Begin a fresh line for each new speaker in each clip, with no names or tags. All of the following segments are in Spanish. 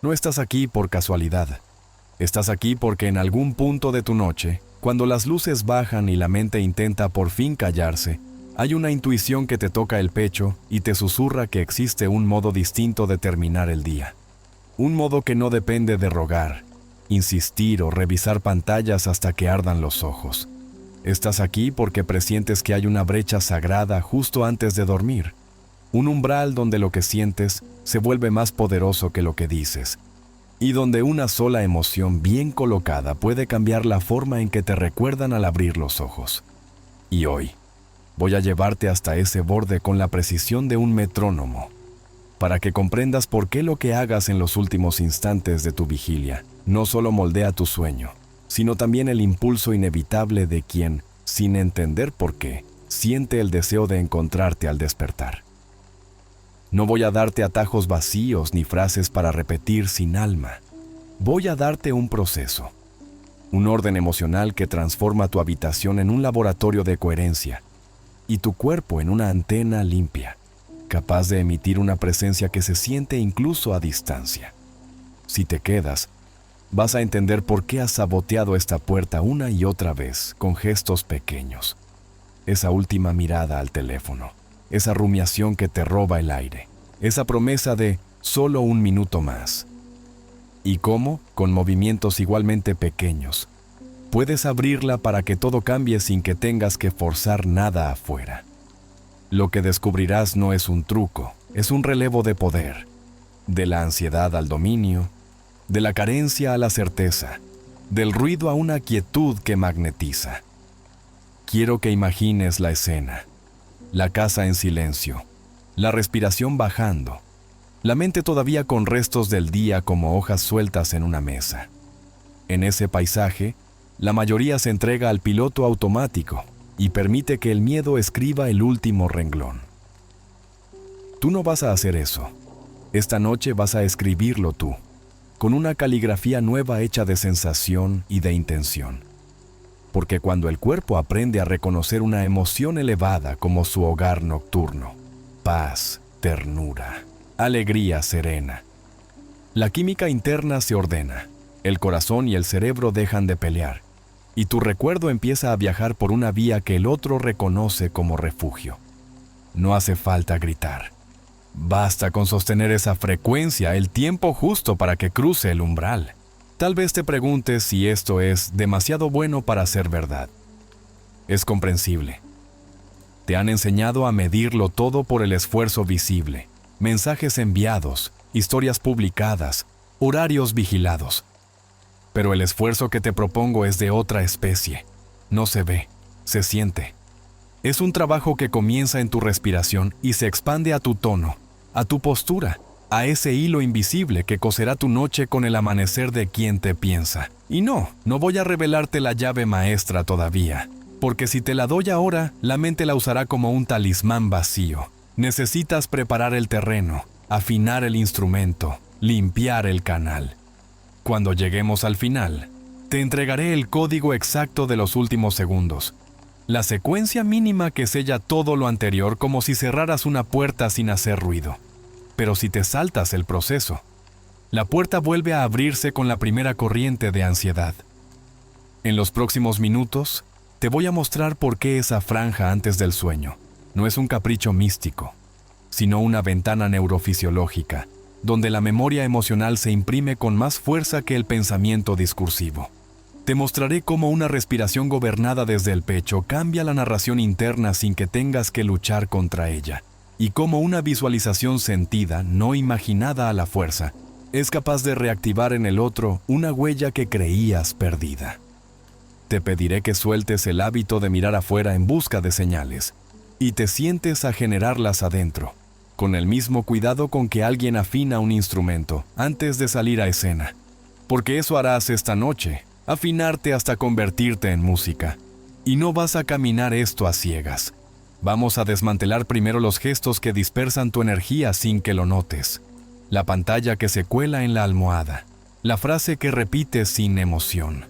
No estás aquí por casualidad. Estás aquí porque en algún punto de tu noche, cuando las luces bajan y la mente intenta por fin callarse, hay una intuición que te toca el pecho y te susurra que existe un modo distinto de terminar el día. Un modo que no depende de rogar, insistir o revisar pantallas hasta que ardan los ojos. Estás aquí porque presientes que hay una brecha sagrada justo antes de dormir. Un umbral donde lo que sientes se vuelve más poderoso que lo que dices. Y donde una sola emoción bien colocada puede cambiar la forma en que te recuerdan al abrir los ojos. Y hoy, voy a llevarte hasta ese borde con la precisión de un metrónomo, para que comprendas por qué lo que hagas en los últimos instantes de tu vigilia no solo moldea tu sueño, sino también el impulso inevitable de quien, sin entender por qué, siente el deseo de encontrarte al despertar. No voy a darte atajos vacíos ni frases para repetir sin alma. Voy a darte un proceso, un orden emocional que transforma tu habitación en un laboratorio de coherencia y tu cuerpo en una antena limpia, capaz de emitir una presencia que se siente incluso a distancia. Si te quedas, vas a entender por qué has saboteado esta puerta una y otra vez con gestos pequeños. Esa última mirada al teléfono, esa rumiación que te roba el aire, esa promesa de solo un minuto más. Y cómo, con movimientos igualmente pequeños, puedes abrirla para que todo cambie sin que tengas que forzar nada afuera. Lo que descubrirás no es un truco, es un relevo de poder, de la ansiedad al dominio, de la carencia a la certeza, del ruido a una quietud que magnetiza. Quiero que imagines la escena, la casa en silencio, la respiración bajando, la mente todavía con restos del día como hojas sueltas en una mesa. En ese paisaje, la mayoría se entrega al piloto automático y permite que el miedo escriba el último renglón. Tú no vas a hacer eso. Esta noche vas a escribirlo tú, con una caligrafía nueva hecha de sensación y de intención. Porque cuando el cuerpo aprende a reconocer una emoción elevada como su hogar nocturno, paz, ternura, alegría serena, la química interna se ordena, el corazón y el cerebro dejan de pelear, y tu recuerdo empieza a viajar por una vía que el otro reconoce como refugio. No hace falta gritar. Basta con sostener esa frecuencia el tiempo justo para que cruce el umbral. Tal vez te preguntes si esto es demasiado bueno para ser verdad. Es comprensible. Te han enseñado a medirlo todo por el esfuerzo visible, mensajes enviados, historias publicadas, horarios vigilados. Pero el esfuerzo que te propongo es de otra especie. No se ve, se siente. Es un trabajo que comienza en tu respiración y se expande a tu tono, a tu postura, a ese hilo invisible que coserá tu noche con el amanecer de quien te piensa. Y no voy a revelarte la llave maestra todavía, porque si te la doy ahora, la mente la usará como un talismán vacío. Necesitas preparar el terreno, afinar el instrumento, limpiar el canal. Cuando lleguemos al final, te entregaré el código exacto de los últimos segundos, la secuencia mínima que sella todo lo anterior como si cerraras una puerta sin hacer ruido. Pero si te saltas el proceso, la puerta vuelve a abrirse con la primera corriente de ansiedad. En los próximos minutos, te voy a mostrar por qué esa franja antes del sueño no es un capricho místico, sino una ventana neurofisiológica, donde la memoria emocional se imprime con más fuerza que el pensamiento discursivo. Te mostraré cómo una respiración gobernada desde el pecho cambia la narración interna sin que tengas que luchar contra ella, y cómo una visualización sentida, no imaginada a la fuerza, es capaz de reactivar en el otro una huella que creías perdida. Te pediré que sueltes el hábito de mirar afuera en busca de señales, y te sientes a generarlas adentro, con el mismo cuidado con que alguien afina un instrumento antes de salir a escena. Porque eso harás esta noche, afinarte hasta convertirte en música. Y no vas a caminar esto a ciegas. Vamos a desmantelar primero los gestos que dispersan tu energía sin que lo notes. La pantalla que se cuela en la almohada. La frase que repites sin emoción.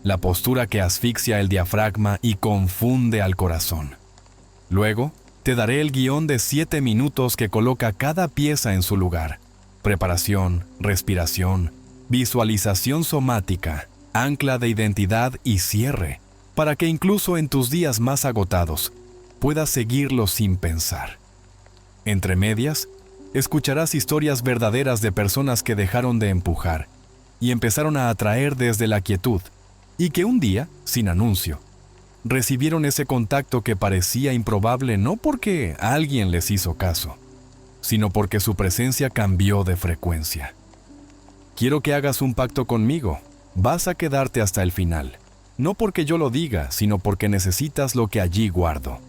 La postura que asfixia el diafragma y confunde al corazón. Luego, te daré el guión de 7 minutos que coloca cada pieza en su lugar. preparación, respiración, visualización somática, ancla de identidad y cierre, para que incluso en tus días más agotados puedas seguirlo sin pensar. Entre medias, escucharás historias verdaderas de personas que dejaron de empujar y empezaron a atraer desde la quietud, y que un día, sin anuncio, recibieron ese contacto que parecía improbable no porque alguien les hizo caso, sino porque su presencia cambió de frecuencia. Quiero que hagas un pacto conmigo. Vas a quedarte hasta el final, no porque yo lo diga, sino porque necesitas lo que allí guardo.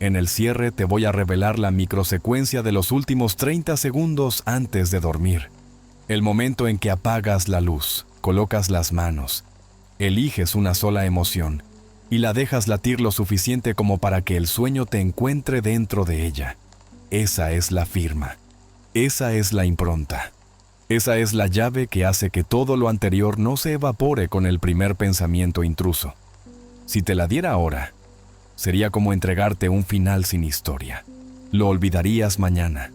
En el cierre te voy a revelar la microsecuencia de los últimos 30 segundos antes de dormir. El momento en que apagas la luz, colocas las manos, eliges una sola emoción y la dejas latir lo suficiente como para que el sueño te encuentre dentro de ella. Esa es la firma. Esa es la impronta. Esa es la llave que hace que todo lo anterior no se evapore con el primer pensamiento intruso. Si te la diera ahora, sería como entregarte un final sin historia. Lo olvidarías mañana.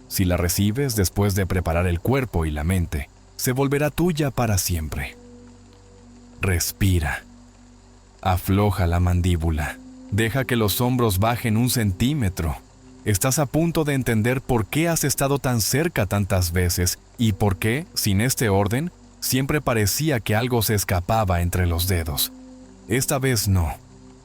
Si la recibes después de preparar el cuerpo y la mente, se volverá tuya para siempre. Respira. Afloja la mandíbula. Deja que los hombros bajen 1 centímetro. Estás a punto de entender por qué has estado tan cerca tantas veces y por qué, sin este orden, siempre parecía que algo se escapaba entre los dedos. Esta vez no.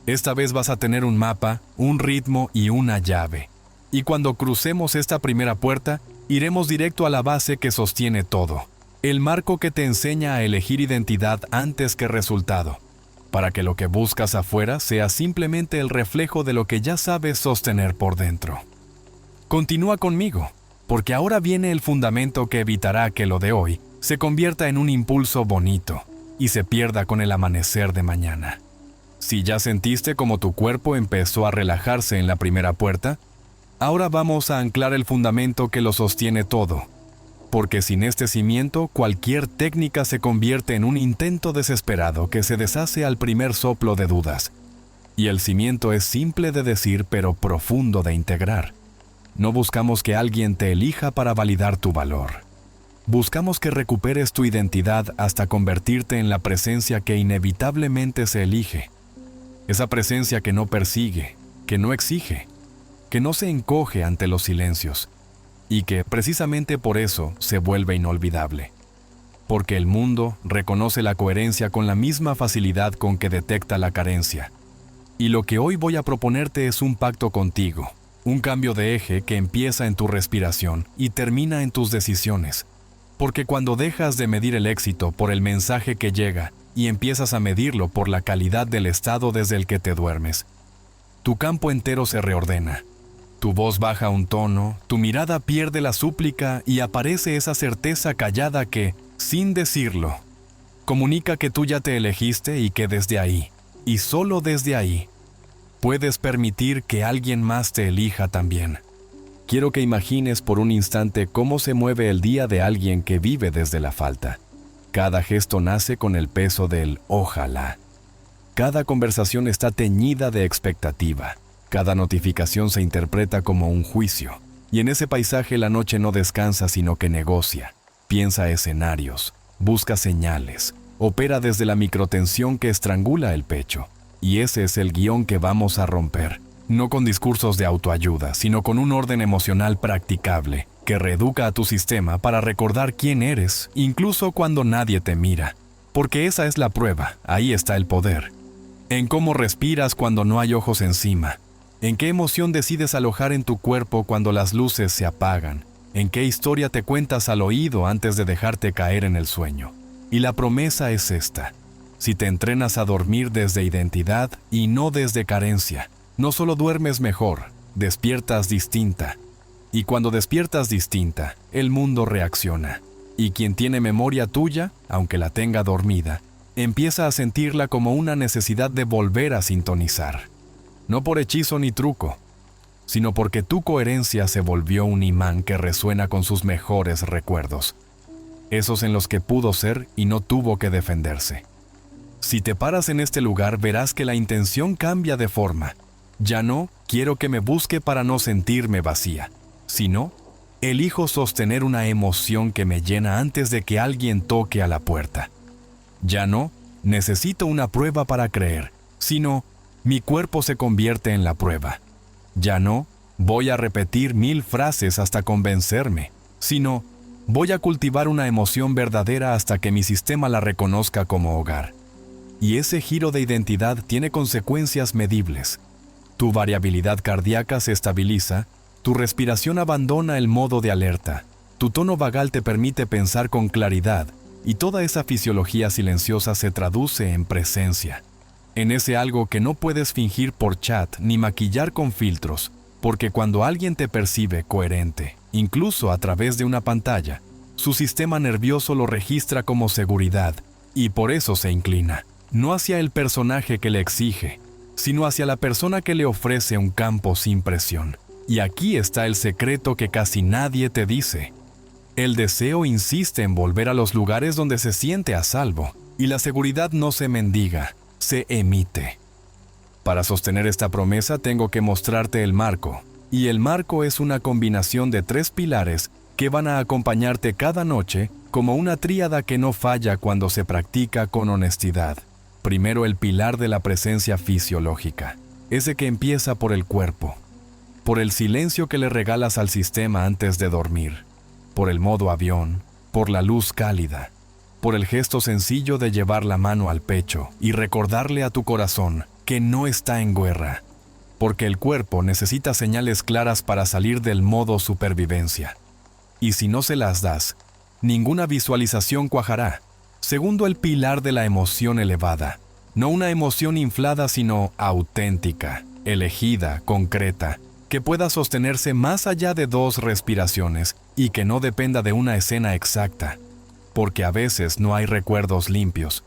Esta vez vas a tener un mapa, un ritmo y una llave. Y cuando crucemos esta primera puerta, iremos directo a la base que sostiene todo. El marco que te enseña a elegir identidad antes que resultado, para que lo que buscas afuera sea simplemente el reflejo de lo que ya sabes sostener por dentro. Continúa conmigo, porque ahora viene el fundamento que evitará que lo de hoy se convierta en un impulso bonito y se pierda con el amanecer de mañana. Si ya sentiste como tu cuerpo empezó a relajarse en la primera puerta, ahora vamos a anclar el fundamento que lo sostiene todo, porque sin este cimiento cualquier técnica se convierte en un intento desesperado que se deshace al primer soplo de dudas. Y el cimiento es simple de decir pero profundo de integrar. No buscamos que alguien te elija para validar tu valor. Buscamos que recuperes tu identidad hasta convertirte en la presencia que inevitablemente se elige. Esa presencia que no persigue, que no exige, que no se encoge ante los silencios y que precisamente por eso se vuelve inolvidable. Porque el mundo reconoce la coherencia con la misma facilidad con que detecta la carencia. Y lo que hoy voy a proponerte es un pacto contigo. Un cambio de eje que empieza en tu respiración y termina en tus decisiones. Porque cuando dejas de medir el éxito por el mensaje que llega y empiezas a medirlo por la calidad del estado desde el que te duermes, tu campo entero se reordena. Tu voz baja un tono, tu mirada pierde la súplica y aparece esa certeza callada que, sin decirlo, comunica que tú ya te elegiste y que desde ahí, y solo desde ahí, puedes permitir que alguien más te elija también. Quiero que imagines por un instante cómo se mueve el día de alguien que vive desde la falta. Cada gesto nace con el peso del ojalá. Cada conversación está teñida de expectativa. Cada notificación se interpreta como un juicio. Y en ese paisaje la noche no descansa sino que negocia. Piensa escenarios, busca señales, opera desde la microtensión que estrangula el pecho. Y ese es el guión que vamos a romper, no con discursos de autoayuda, sino con un orden emocional practicable, que reeduca a tu sistema para recordar quién eres, incluso cuando nadie te mira. Porque esa es la prueba, ahí está el poder. En cómo respiras cuando no hay ojos encima, en qué emoción decides alojar en tu cuerpo cuando las luces se apagan, en qué historia te cuentas al oído antes de dejarte caer en el sueño. Y la promesa es esta. Si te entrenas a dormir desde identidad y no desde carencia, no solo duermes mejor, despiertas distinta. Y cuando despiertas distinta, el mundo reacciona. Y quien tiene memoria tuya, aunque la tenga dormida, empieza a sentirla como una necesidad de volver a sintonizar. No por hechizo ni truco, sino porque tu coherencia se volvió un imán que resuena con sus mejores recuerdos. Esos en los que pudo ser y no tuvo que defenderse. Si te paras en este lugar, verás que la intención cambia de forma. Ya no quiero que me busque para no sentirme vacía, sino Elijo sostener una emoción que me llena antes de que alguien toque a la puerta. Ya no necesito una prueba para creer, sino mi cuerpo se convierte en la prueba. Ya no voy a repetir 1000 frases hasta convencerme, sino voy a cultivar una emoción verdadera hasta que mi sistema la reconozca como hogar. Y ese giro de identidad tiene consecuencias medibles. Tu variabilidad cardíaca se estabiliza, tu respiración abandona el modo de alerta, tu tono vagal te permite pensar con claridad, y toda esa fisiología silenciosa se traduce en presencia. En ese algo que no puedes fingir por chat ni maquillar con filtros, porque cuando alguien te percibe coherente, incluso a través de una pantalla, su sistema nervioso lo registra como seguridad, y por eso se inclina, no hacia el personaje que le exige, sino hacia la persona que le ofrece un campo sin presión. Y aquí está el secreto que casi nadie te dice. El deseo insiste en volver a los lugares donde se siente a salvo, y la seguridad no se mendiga, se emite. Para sostener esta promesa tengo que mostrarte el marco, y el marco es una combinación de 3 pilares que van a acompañarte cada noche como una tríada que no falla cuando se practica con honestidad. Primero, el pilar de la presencia fisiológica, ese que empieza por el cuerpo, por el silencio que le regalas al sistema antes de dormir, por el modo avión, por la luz cálida, por el gesto sencillo de llevar la mano al pecho y recordarle a tu corazón que no está en guerra, porque el cuerpo necesita señales claras para salir del modo supervivencia. Y si no se las das, ninguna visualización cuajará. Segundo, el pilar de la emoción elevada. No una emoción inflada, sino auténtica, elegida, concreta, que pueda sostenerse más allá de 2 respiraciones y que no dependa de una escena exacta, porque a veces no hay recuerdos limpios.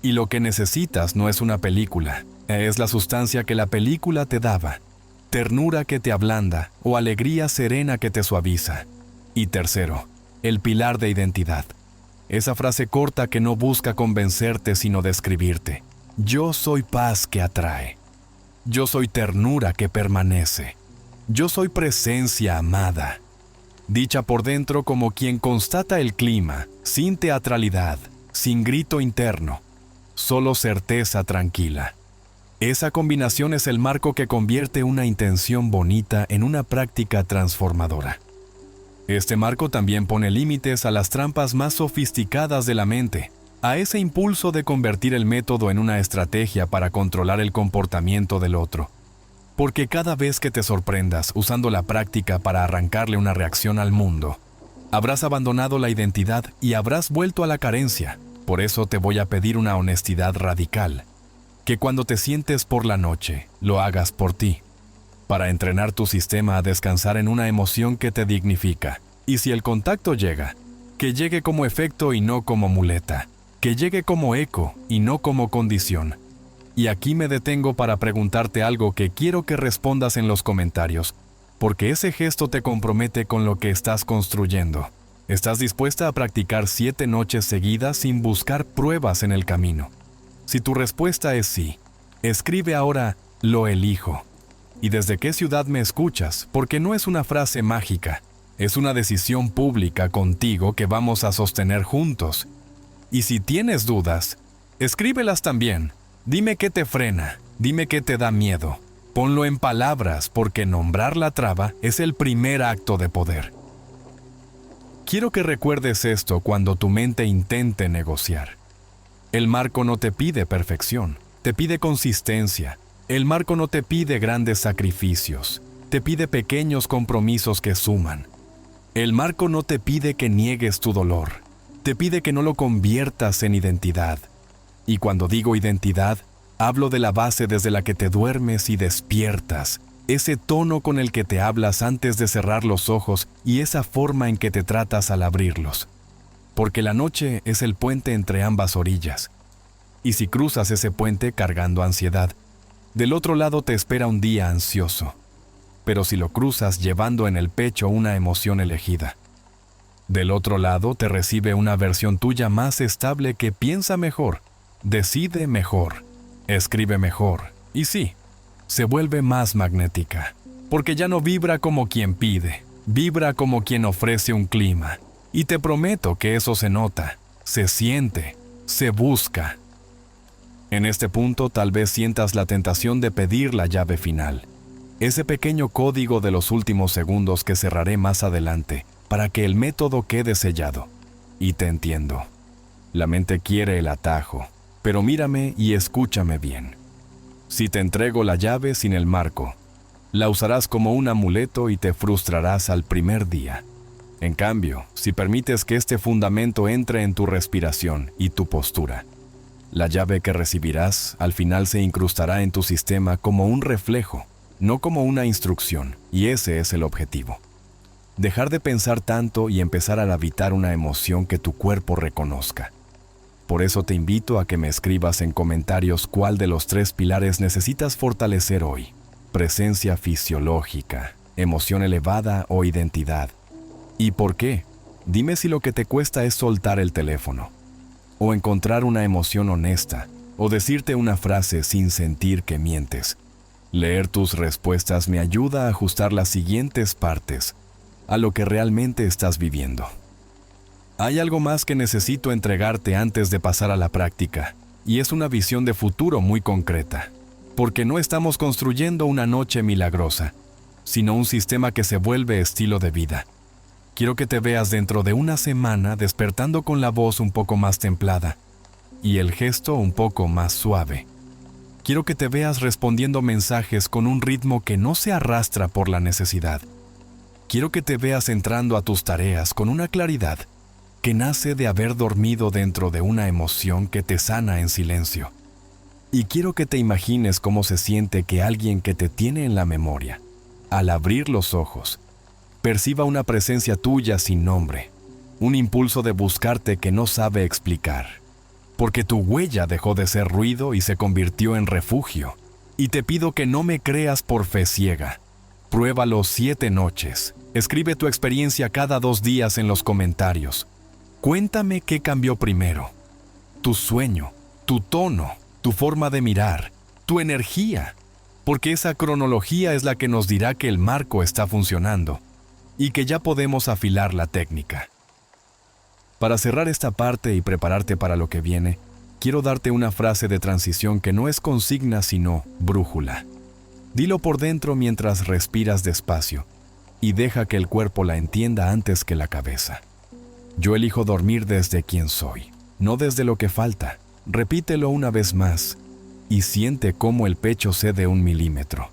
Y lo que necesitas no es una película, es la sustancia que la película te daba, ternura que te ablanda o alegría serena que te suaviza. Y tercero, el pilar de identidad. Esa frase corta que no busca convencerte sino describirte. Yo soy paz que atrae. Yo soy ternura que permanece. Yo soy presencia amada. Dicha por dentro como quien constata el clima, sin teatralidad, sin grito interno, solo certeza tranquila. Esa combinación es el marco que convierte una intención bonita en una práctica transformadora. Este marco también pone límites a las trampas más sofisticadas de la mente, a ese impulso de convertir el método en una estrategia para controlar el comportamiento del otro. Porque cada vez que te sorprendas usando la práctica para arrancarle una reacción al mundo, habrás abandonado la identidad y habrás vuelto a la carencia. Por eso te voy a pedir una honestidad radical, que cuando te sientes por la noche, lo hagas por ti, para entrenar tu sistema a descansar en una emoción que te dignifica. Y si el contacto llega, que llegue como efecto y no como muleta, que llegue como eco y no como condición. Y aquí me detengo para preguntarte algo que quiero que respondas en los comentarios, porque ese gesto te compromete con lo que estás construyendo. ¿Estás dispuesta a practicar 7 noches seguidas sin buscar pruebas en el camino? Si tu respuesta es sí, escribe ahora, lo elijo. ¿Y desde qué ciudad me escuchas? Porque no es una frase mágica, es una decisión pública contigo que vamos a sostener juntos. Y si tienes dudas, escríbelas también. Dime qué te frena, dime qué te da miedo. Ponlo en palabras, porque nombrar la traba es el primer acto de poder. Quiero que recuerdes esto cuando tu mente intente negociar. El marco no te pide perfección, te pide consistencia. El marco no te pide grandes sacrificios, te pide pequeños compromisos que suman. El marco no te pide que niegues tu dolor, te pide que no lo conviertas en identidad. Y cuando digo identidad, hablo de la base desde la que te duermes y despiertas, ese tono con el que te hablas antes de cerrar los ojos y esa forma en que te tratas al abrirlos. Porque la noche es el puente entre ambas orillas. Y si cruzas ese puente cargando ansiedad, del otro lado te espera un día ansioso. Pero si lo cruzas llevando en el pecho una emoción elegida, del otro lado te recibe una versión tuya más estable que piensa mejor, decide mejor, escribe mejor y sí, se vuelve más magnética, porque ya no vibra como quien pide, Vibra como quien ofrece un clima. Y te prometo que eso se nota, se siente, se busca. En este punto tal vez sientas la tentación de pedir la llave final, ese pequeño código de los últimos segundos que cerraré más adelante para que el método quede sellado. Y te entiendo. La mente quiere el atajo, pero mírame y escúchame bien. Si te entrego la llave sin el marco, la usarás como un amuleto y te frustrarás al primer día. En cambio, si permites que este fundamento entre en tu respiración y tu postura, la llave que recibirás al final se incrustará en tu sistema como un reflejo, no como una instrucción, y ese es el objetivo. Dejar de pensar tanto y empezar a habitar una emoción que tu cuerpo reconozca. Por eso te invito a que me escribas en comentarios cuál de los 3 pilares necesitas fortalecer hoy: presencia fisiológica, emoción elevada o identidad. ¿Y por qué? Dime si lo que te cuesta es soltar el teléfono, o encontrar una emoción honesta, o decirte una frase sin sentir que mientes. Leer tus respuestas me ayuda a ajustar las siguientes partes a lo que realmente estás viviendo. Hay algo más que necesito entregarte antes de pasar a la práctica, y es una visión de futuro muy concreta, porque no estamos construyendo una noche milagrosa, sino un sistema que se vuelve estilo de vida. Quiero que te veas dentro de una semana despertando con la voz un poco más templada y el gesto un poco más suave. Quiero que te veas respondiendo mensajes con un ritmo que no se arrastra por la necesidad. Quiero que te veas entrando a tus tareas con una claridad que nace de haber dormido dentro de una emoción que te sana en silencio. Y quiero que te imagines cómo se siente que alguien que te tiene en la memoria, al abrir los ojos, perciba una presencia tuya sin nombre, un impulso de buscarte que no sabe explicar, porque tu huella dejó de ser ruido y se convirtió en refugio. Y te pido que no me creas por fe ciega. Pruébalo 7 noches. Escribe tu experiencia cada 2 días en los comentarios. Cuéntame qué cambió primero. Tu sueño, tu tono, tu forma de mirar, tu energía, porque esa cronología es la que nos dirá que el marco está funcionando y que ya podemos afilar la técnica. Para cerrar esta parte y prepararte para lo que viene, quiero darte una frase de transición que no es consigna sino brújula. Dilo por dentro mientras respiras despacio y deja que el cuerpo la entienda antes que la cabeza. Yo elijo dormir desde quien soy, no desde lo que falta. Repítelo una vez más y siente cómo el pecho cede 1 milímetro,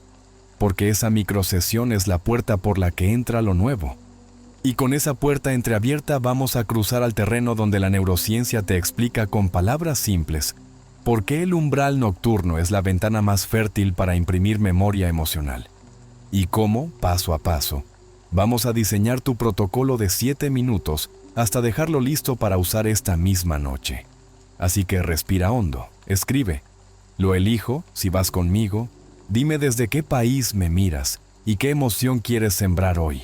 porque esa microsesión es la puerta por la que entra lo nuevo. Y con esa puerta entreabierta vamos a cruzar al terreno donde la neurociencia te explica con palabras simples por qué el umbral nocturno es la ventana más fértil para imprimir memoria emocional. Y cómo, paso a paso, vamos a diseñar tu protocolo de 7 minutos hasta dejarlo listo para usar esta misma noche. Así que respira hondo, escribe. Lo elijo, si vas conmigo. Dime desde qué país me miras y qué emoción quieres sembrar hoy.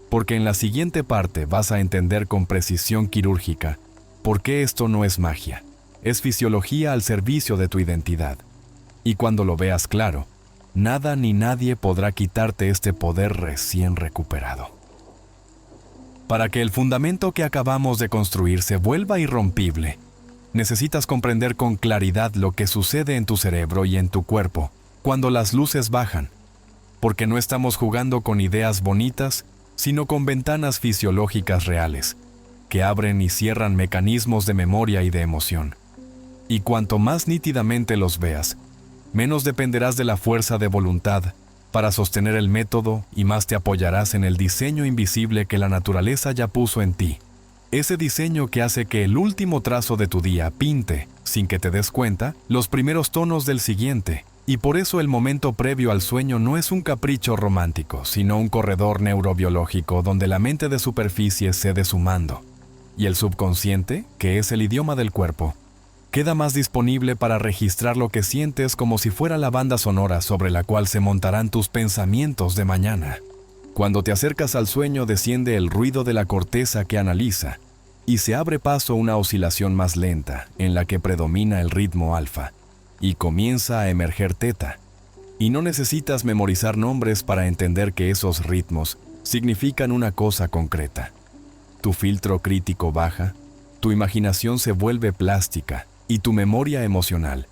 Porque en la siguiente parte vas a entender con precisión quirúrgica por qué esto no es magia, es fisiología al servicio de tu identidad. Y cuando lo veas claro, nada ni nadie podrá quitarte este poder recién recuperado. Para que el fundamento que acabamos de construir se vuelva irrompible, necesitas comprender con claridad lo que sucede en tu cerebro y en tu cuerpo cuando las luces bajan, porque no estamos jugando con ideas bonitas, sino con ventanas fisiológicas reales, que abren y cierran mecanismos de memoria y de emoción. Y cuanto más nítidamente los veas, menos dependerás de la fuerza de voluntad para sostener el método y más te apoyarás en el diseño invisible que la naturaleza ya puso en ti. Ese diseño que hace que el último trazo de tu día pinte, sin que te des cuenta, los primeros tonos del siguiente. Y por eso el momento previo al sueño no es un capricho romántico, sino un corredor neurobiológico donde la mente de superficie cede su mando. Y el subconsciente, que es el idioma del cuerpo, queda más disponible para registrar lo que sientes como si fuera la banda sonora sobre la cual se montarán tus pensamientos de mañana. Cuando te acercas al sueño desciende el ruido de la corteza que analiza y se abre paso una oscilación más lenta en la que predomina el ritmo alfa. Y comienza a emerger teta. Y no necesitas memorizar nombres para entender que esos ritmos significan una cosa concreta. Tu filtro crítico baja, tu imaginación se vuelve plástica y tu memoria emocional,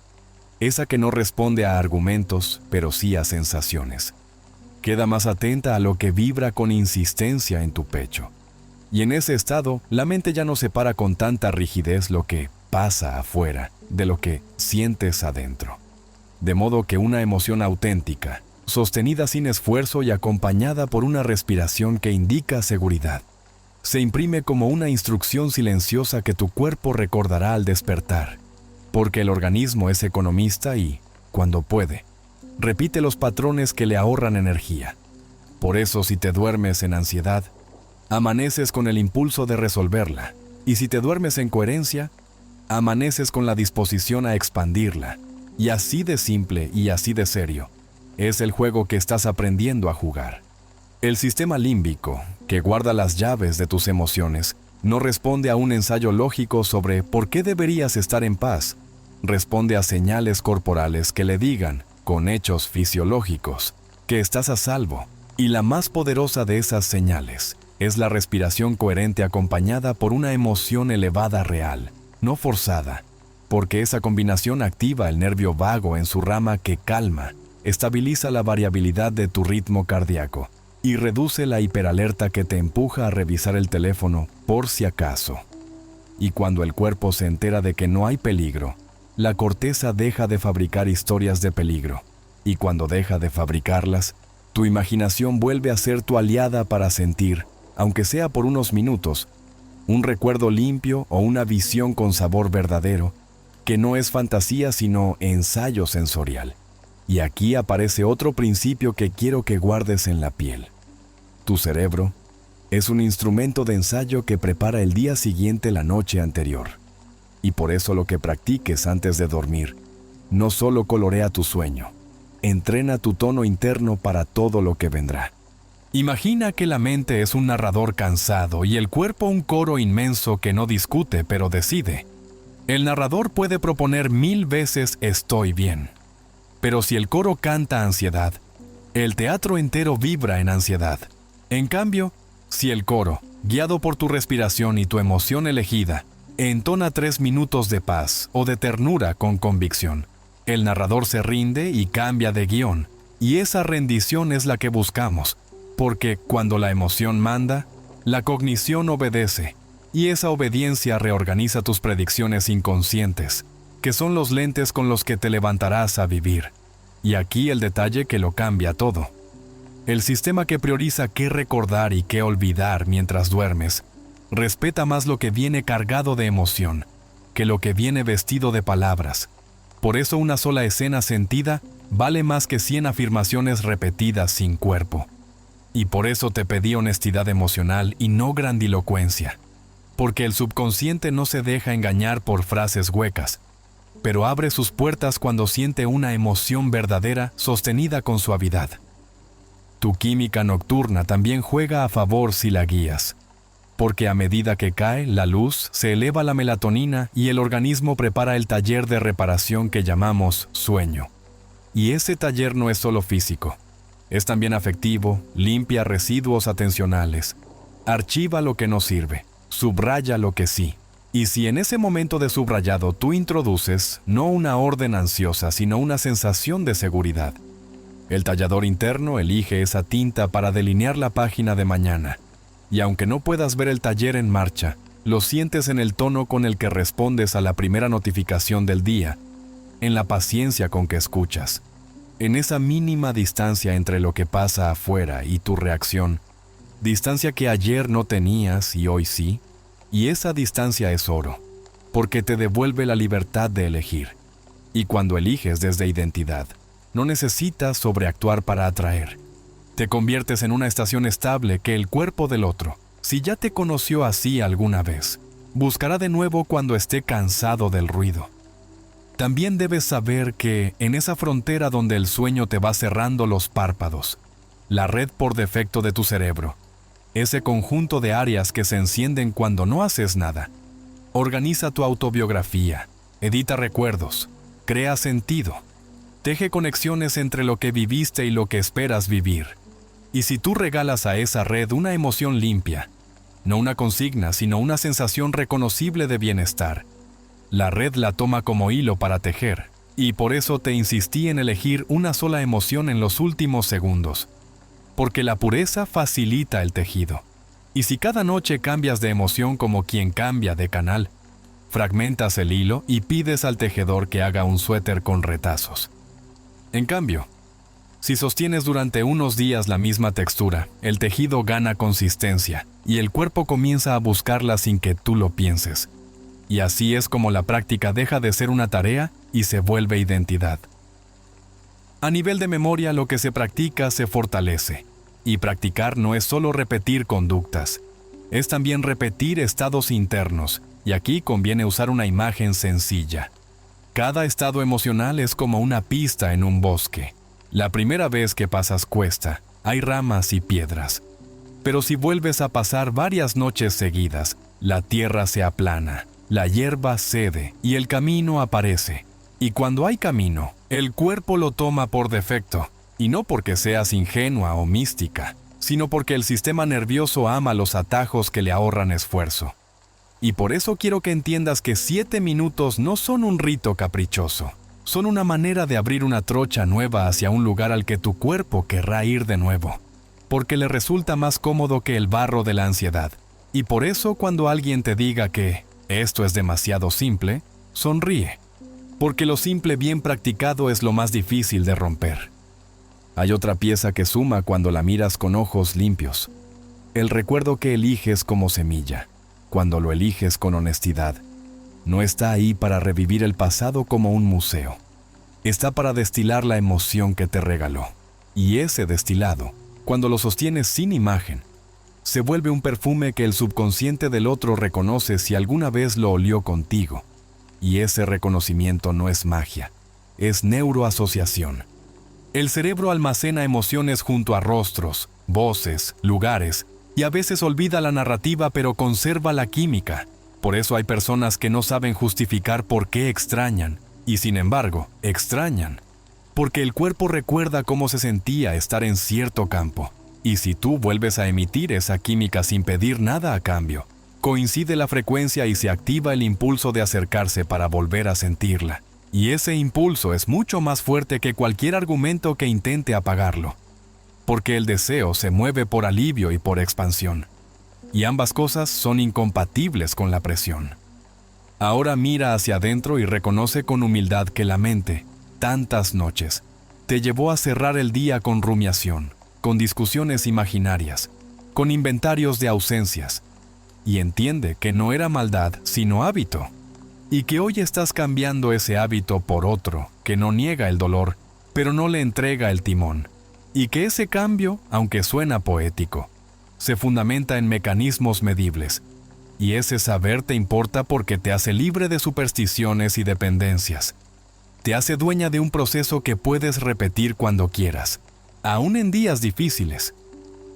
esa que no responde a argumentos, pero sí a sensaciones, queda más atenta a lo que vibra con insistencia en tu pecho. Y en ese estado, la mente ya no separa con tanta rigidez lo que pasa afuera de lo que sientes adentro. De modo que una emoción auténtica, sostenida sin esfuerzo y acompañada por una respiración que indica seguridad, se imprime como una instrucción silenciosa que tu cuerpo recordará al despertar, porque el organismo es economista y, cuando puede, repite los patrones que le ahorran energía. Por eso, si te duermes en ansiedad, amaneces con el impulso de resolverla, y si te duermes en coherencia, amaneces con la disposición a expandirla. Y así de simple y así de serio es el juego que estás aprendiendo a jugar. El sistema límbico, que guarda las llaves de tus emociones, no responde a un ensayo lógico sobre por qué deberías estar en paz. Responde a señales corporales que le digan, con hechos fisiológicos, que estás a salvo. Y la más poderosa de esas señales es la respiración coherente acompañada por una emoción elevada real, no forzada, porque esa combinación activa el nervio vago en su rama que calma, estabiliza la variabilidad de tu ritmo cardíaco y reduce la hiperalerta que te empuja a revisar el teléfono por si acaso. Y cuando el cuerpo se entera de que no hay peligro, la corteza deja de fabricar historias de peligro, y cuando deja de fabricarlas, tu imaginación vuelve a ser tu aliada para sentir, aunque sea por unos minutos, un recuerdo limpio o una visión con sabor verdadero, que no es fantasía sino ensayo sensorial. Y aquí aparece otro principio que quiero que guardes en la piel. Tu cerebro es un instrumento de ensayo que prepara el día siguiente la noche anterior. Y por eso lo que practiques antes de dormir no solo colorea tu sueño, entrena tu tono interno para todo lo que vendrá. Imagina que la mente es un narrador cansado y el cuerpo un coro inmenso que no discute pero decide. El narrador puede proponer 1000 veces estoy bien. Pero si el coro canta ansiedad, el teatro entero vibra en ansiedad. En cambio, si el coro, guiado por tu respiración y tu emoción elegida, entona 3 minutos de paz o de ternura con convicción, el narrador se rinde y cambia de guión, y esa rendición es la que buscamos, porque cuando la emoción manda, la cognición obedece, y esa obediencia reorganiza tus predicciones inconscientes, que son los lentes con los que te levantarás a vivir. Y aquí el detalle que lo cambia todo. El sistema que prioriza qué recordar y qué olvidar mientras duermes, respeta más lo que viene cargado de emoción, que lo que viene vestido de palabras. Por eso una sola escena sentida vale más que 100 afirmaciones repetidas sin cuerpo. Y por eso te pedí honestidad emocional y no grandilocuencia. Porque el subconsciente no se deja engañar por frases huecas, pero abre sus puertas cuando siente una emoción verdadera sostenida con suavidad. Tu química nocturna también juega a favor si la guías, porque a medida que cae la luz se eleva la melatonina y el organismo prepara el taller de reparación que llamamos sueño. Y ese taller no es solo físico, es también afectivo, limpia residuos atencionales, archiva lo que no sirve, subraya lo que sí. Y si en ese momento de subrayado tú introduces no una orden ansiosa, sino una sensación de seguridad, el tallador interno elige esa tinta para delinear la página de mañana. Y aunque no puedas ver el taller en marcha, lo sientes en el tono con el que respondes a la primera notificación del día, en la paciencia con que escuchas, en esa mínima distancia entre lo que pasa afuera y tu reacción, distancia que ayer no tenías y hoy sí, y esa distancia es oro, porque te devuelve la libertad de elegir. Y cuando eliges desde identidad, no necesitas sobreactuar para atraer. Te conviertes en una estación estable que el cuerpo del otro, si ya te conoció así alguna vez, buscará de nuevo cuando esté cansado del ruido. También debes saber que en esa frontera donde el sueño te va cerrando los párpados, la red por defecto de tu cerebro, ese conjunto de áreas que se encienden cuando no haces nada, organiza tu autobiografía, edita recuerdos, crea sentido, teje conexiones entre lo que viviste y lo que esperas vivir. Y si tú regalas a esa red una emoción limpia, no una consigna, sino una sensación reconocible de bienestar, la red la toma como hilo para tejer, y por eso te insistí en elegir una sola emoción en los últimos segundos, porque la pureza facilita el tejido. Y si cada noche cambias de emoción como quien cambia de canal, fragmentas el hilo y pides al tejedor que haga un suéter con retazos. En cambio, si sostienes durante unos días la misma textura, el tejido gana consistencia y el cuerpo comienza a buscarla sin que tú lo pienses. Y así es como la práctica deja de ser una tarea y se vuelve identidad. A nivel de memoria, lo que se practica se fortalece. Y practicar no es solo repetir conductas, es también repetir estados internos, y aquí conviene usar una imagen sencilla. Cada estado emocional es como una pista en un bosque. La primera vez que pasas cuesta, hay ramas y piedras. Pero si vuelves a pasar varias noches seguidas, la tierra se aplana, la hierba cede y el camino aparece. Y cuando hay camino, el cuerpo lo toma por defecto. Y no porque seas ingenua o mística, sino porque el sistema nervioso ama los atajos que le ahorran esfuerzo. Y por eso quiero que entiendas que 7 minutos no son un rito caprichoso. Son una manera de abrir una trocha nueva hacia un lugar al que tu cuerpo querrá ir de nuevo, porque le resulta más cómodo que el barro de la ansiedad. Y por eso cuando alguien te diga que esto es demasiado simple, sonríe, porque lo simple bien practicado es lo más difícil de romper. Hay otra pieza que suma cuando la miras con ojos limpios. El recuerdo que eliges como semilla, cuando lo eliges con honestidad. No está ahí para revivir el pasado como un museo. Está para destilar la emoción que te regaló. Y ese destilado, cuando lo sostienes sin imagen, se vuelve un perfume que el subconsciente del otro reconoce si alguna vez lo olió contigo. Y ese reconocimiento no es magia, es neuroasociación. El cerebro almacena emociones junto a rostros, voces, lugares, y a veces olvida la narrativa pero conserva la química. Por eso hay personas que no saben justificar por qué extrañan, y sin embargo, extrañan. Porque el cuerpo recuerda cómo se sentía estar en cierto campo. Y si tú vuelves a emitir esa química sin pedir nada a cambio, coincide la frecuencia y se activa el impulso de acercarse para volver a sentirla. Y ese impulso es mucho más fuerte que cualquier argumento que intente apagarlo. Porque el deseo se mueve por alivio y por expansión. Y ambas cosas son incompatibles con la presión. Ahora mira hacia adentro y reconoce con humildad que la mente, tantas noches, te llevó a cerrar el día con rumiación, con discusiones imaginarias, con inventarios de ausencias. Y entiende que no era maldad, sino hábito. Y que hoy estás cambiando ese hábito por otro, que no niega el dolor, pero no le entrega el timón. Y que ese cambio, aunque suena poético, se fundamenta en mecanismos medibles. Y ese saber te importa porque te hace libre de supersticiones y dependencias. Te hace dueña de un proceso que puedes repetir cuando quieras, aún en días difíciles.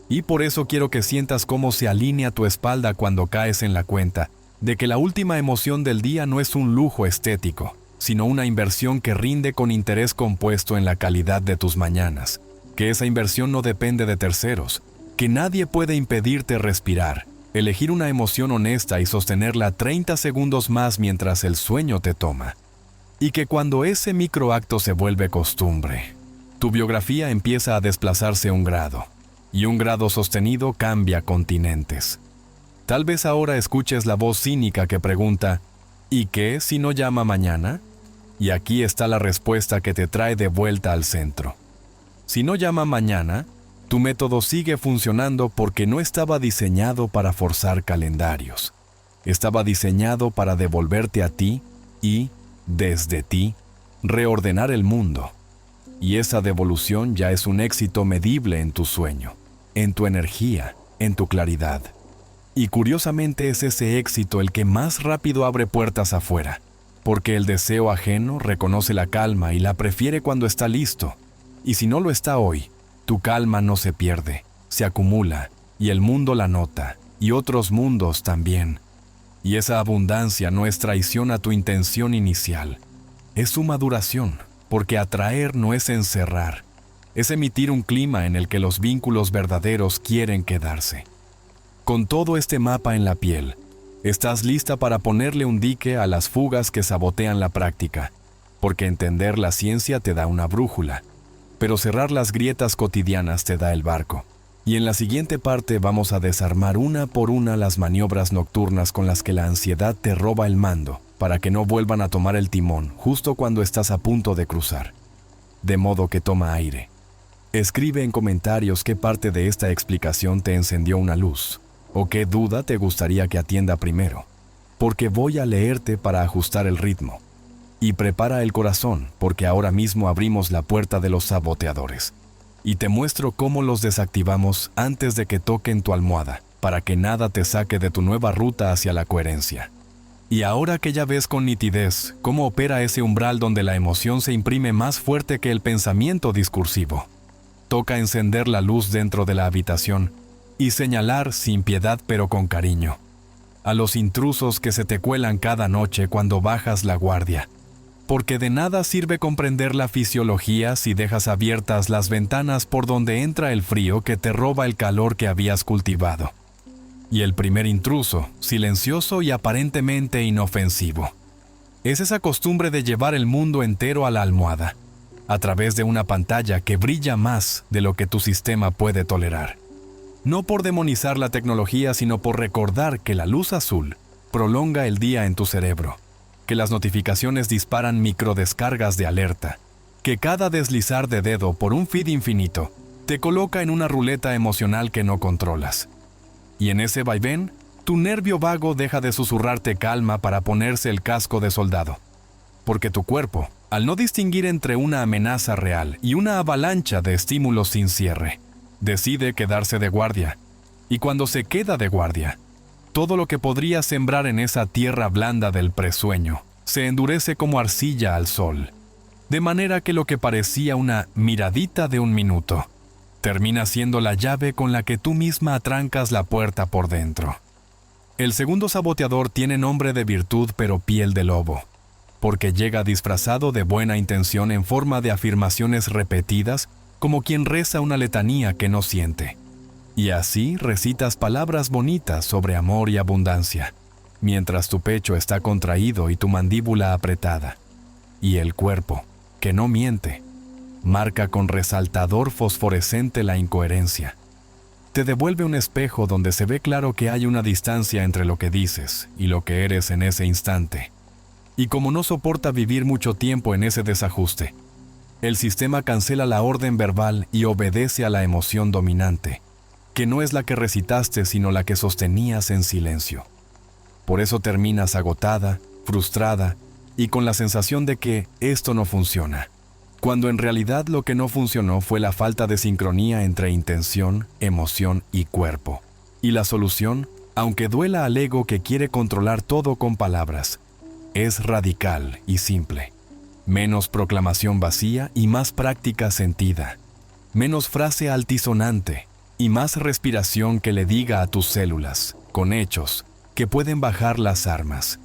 Y por eso quiero que sientas cómo se alinea tu espalda cuando caes en la cuenta de que la última emoción del día no es un lujo estético, sino una inversión que rinde con interés compuesto en la calidad de tus mañanas, que esa inversión no depende de terceros, que nadie puede impedirte respirar, elegir una emoción honesta y sostenerla 30 segundos más mientras el sueño te toma, y que cuando ese microacto se vuelve costumbre, tu biografía empieza a desplazarse un grado, y un grado sostenido cambia continentes. Tal vez ahora escuches la voz cínica que pregunta, ¿y qué si no llama mañana? Y aquí está la respuesta que te trae de vuelta al centro. Si no llama mañana, tu método sigue funcionando porque no estaba diseñado para forzar calendarios. Estaba diseñado para devolverte a ti y, desde ti, reordenar el mundo. Y esa devolución ya es un éxito medible en tu sueño, en tu energía, en tu claridad. Y curiosamente es ese éxito el que más rápido abre puertas afuera, porque el deseo ajeno reconoce la calma y la prefiere cuando está listo. Y si no lo está hoy, tu calma no se pierde, se acumula, y el mundo la nota, y otros mundos también. Y esa abundancia no es traición a tu intención inicial, es su maduración, porque atraer no es encerrar, es emitir un clima en el que los vínculos verdaderos quieren quedarse. Con todo este mapa en la piel, estás lista para ponerle un dique a las fugas que sabotean la práctica, porque entender la ciencia te da una brújula, pero cerrar las grietas cotidianas te da el barco. Y en la siguiente parte vamos a desarmar una por una las maniobras nocturnas con las que la ansiedad te roba el mando, para que no vuelvan a tomar el timón justo cuando estás a punto de cruzar. De modo que toma aire. Escribe en comentarios qué parte de esta explicación te encendió una luz, o qué duda te gustaría que atienda primero, porque voy a leerte para ajustar el ritmo. Y prepara el corazón, porque ahora mismo abrimos la puerta de los saboteadores. Y te muestro cómo los desactivamos antes de que toquen tu almohada, para que nada te saque de tu nueva ruta hacia la coherencia. Y ahora que ya ves con nitidez cómo opera ese umbral donde la emoción se imprime más fuerte que el pensamiento discursivo, toca encender la luz dentro de la habitación y señalar sin piedad pero con cariño a los intrusos que se te cuelan cada noche cuando bajas la guardia. Porque de nada sirve comprender la fisiología si dejas abiertas las ventanas por donde entra el frío que te roba el calor que habías cultivado. Y el primer intruso, silencioso y aparentemente inofensivo, es esa costumbre de llevar el mundo entero a la almohada, a través de una pantalla que brilla más de lo que tu sistema puede tolerar. No por demonizar la tecnología, sino por recordar que la luz azul prolonga el día en tu cerebro, que las notificaciones disparan microdescargas de alerta, que cada deslizar de dedo por un feed infinito te coloca en una ruleta emocional que no controlas. Y en ese vaivén, tu nervio vago deja de susurrarte calma para ponerse el casco de soldado. Porque tu cuerpo, al no distinguir entre una amenaza real y una avalancha de estímulos sin cierre, decide quedarse de guardia. Y cuando se queda de guardia, todo lo que podría sembrar en esa tierra blanda del presueño se endurece como arcilla al sol, de manera que lo que parecía una miradita de un minuto termina siendo la llave con la que tú misma atrancas la puerta por dentro. El segundo saboteador tiene nombre de virtud pero piel de lobo, porque llega disfrazado de buena intención en forma de afirmaciones repetidas como quien reza una letanía que no siente. Y así recitas palabras bonitas sobre amor y abundancia, mientras tu pecho está contraído y tu mandíbula apretada. Y el cuerpo, que no miente, marca con resaltador fosforescente la incoherencia. Te devuelve un espejo donde se ve claro que hay una distancia entre lo que dices y lo que eres en ese instante. Y como no soporta vivir mucho tiempo en ese desajuste, el sistema cancela la orden verbal y obedece a la emoción dominante, que no es la que recitaste sino la que sostenías en silencio. Por eso terminas agotada, frustrada y con la sensación de que esto no funciona, cuando en realidad lo que no funcionó fue la falta de sincronía entre intención, emoción y cuerpo. Y la solución, aunque duela al ego que quiere controlar todo con palabras, es radical y simple. Menos proclamación vacía y más práctica sentida. Menos frase altisonante y más respiración que le diga a tus células, con hechos, que pueden bajar las armas.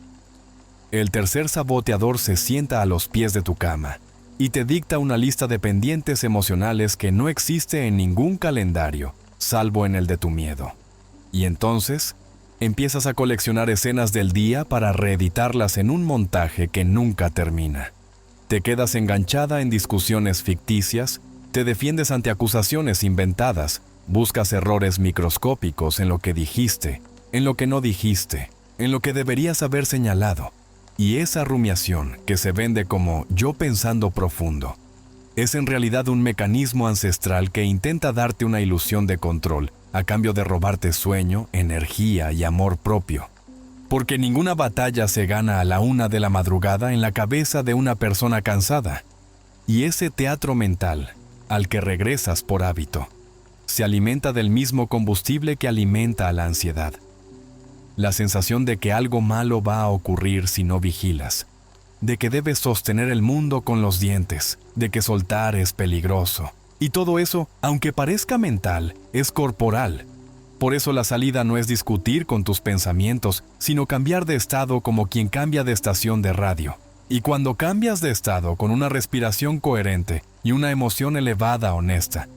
El tercer saboteador se sienta a los pies de tu cama y te dicta una lista de pendientes emocionales que no existe en ningún calendario, salvo en el de tu miedo. Y entonces, empiezas a coleccionar escenas del día para reeditarlas en un montaje que nunca termina. Te quedas enganchada en discusiones ficticias, te defiendes ante acusaciones inventadas, buscas errores microscópicos en lo que dijiste, en lo que no dijiste, en lo que deberías haber señalado. Y esa rumiación, que se vende como yo pensando profundo, es en realidad un mecanismo ancestral que intenta darte una ilusión de control a cambio de robarte sueño, energía y amor propio. Porque ninguna batalla se gana a la 1 de la madrugada en la cabeza de una persona cansada. Y ese teatro mental, al que regresas por hábito, se alimenta del mismo combustible que alimenta a la ansiedad. La sensación de que algo malo va a ocurrir si no vigilas, de que debes sostener el mundo con los dientes, de que soltar es peligroso. Y todo eso, aunque parezca mental, es corporal. Por eso la salida no es discutir con tus pensamientos, sino cambiar de estado como quien cambia de estación de radio. Y cuando cambias de estado con una respiración coherente y una emoción elevada honesta,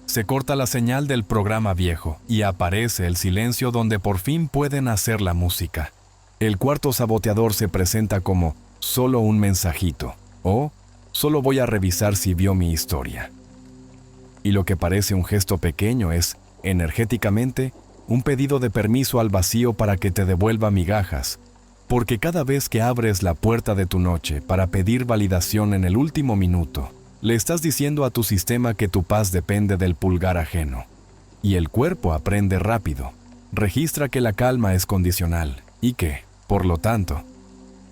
se corta la señal del programa viejo y aparece el silencio donde por fin puede nacer la música. El cuarto saboteador se presenta como solo un mensajito o solo voy a revisar si vio mi historia. Y lo que parece un gesto pequeño es, energéticamente, un pedido de permiso al vacío para que te devuelva migajas, porque cada vez que abres la puerta de tu noche para pedir validación en el último minuto, le estás diciendo a tu sistema que tu paz depende del pulgar ajeno. Y el cuerpo aprende rápido, registra que la calma es condicional y que, por lo tanto,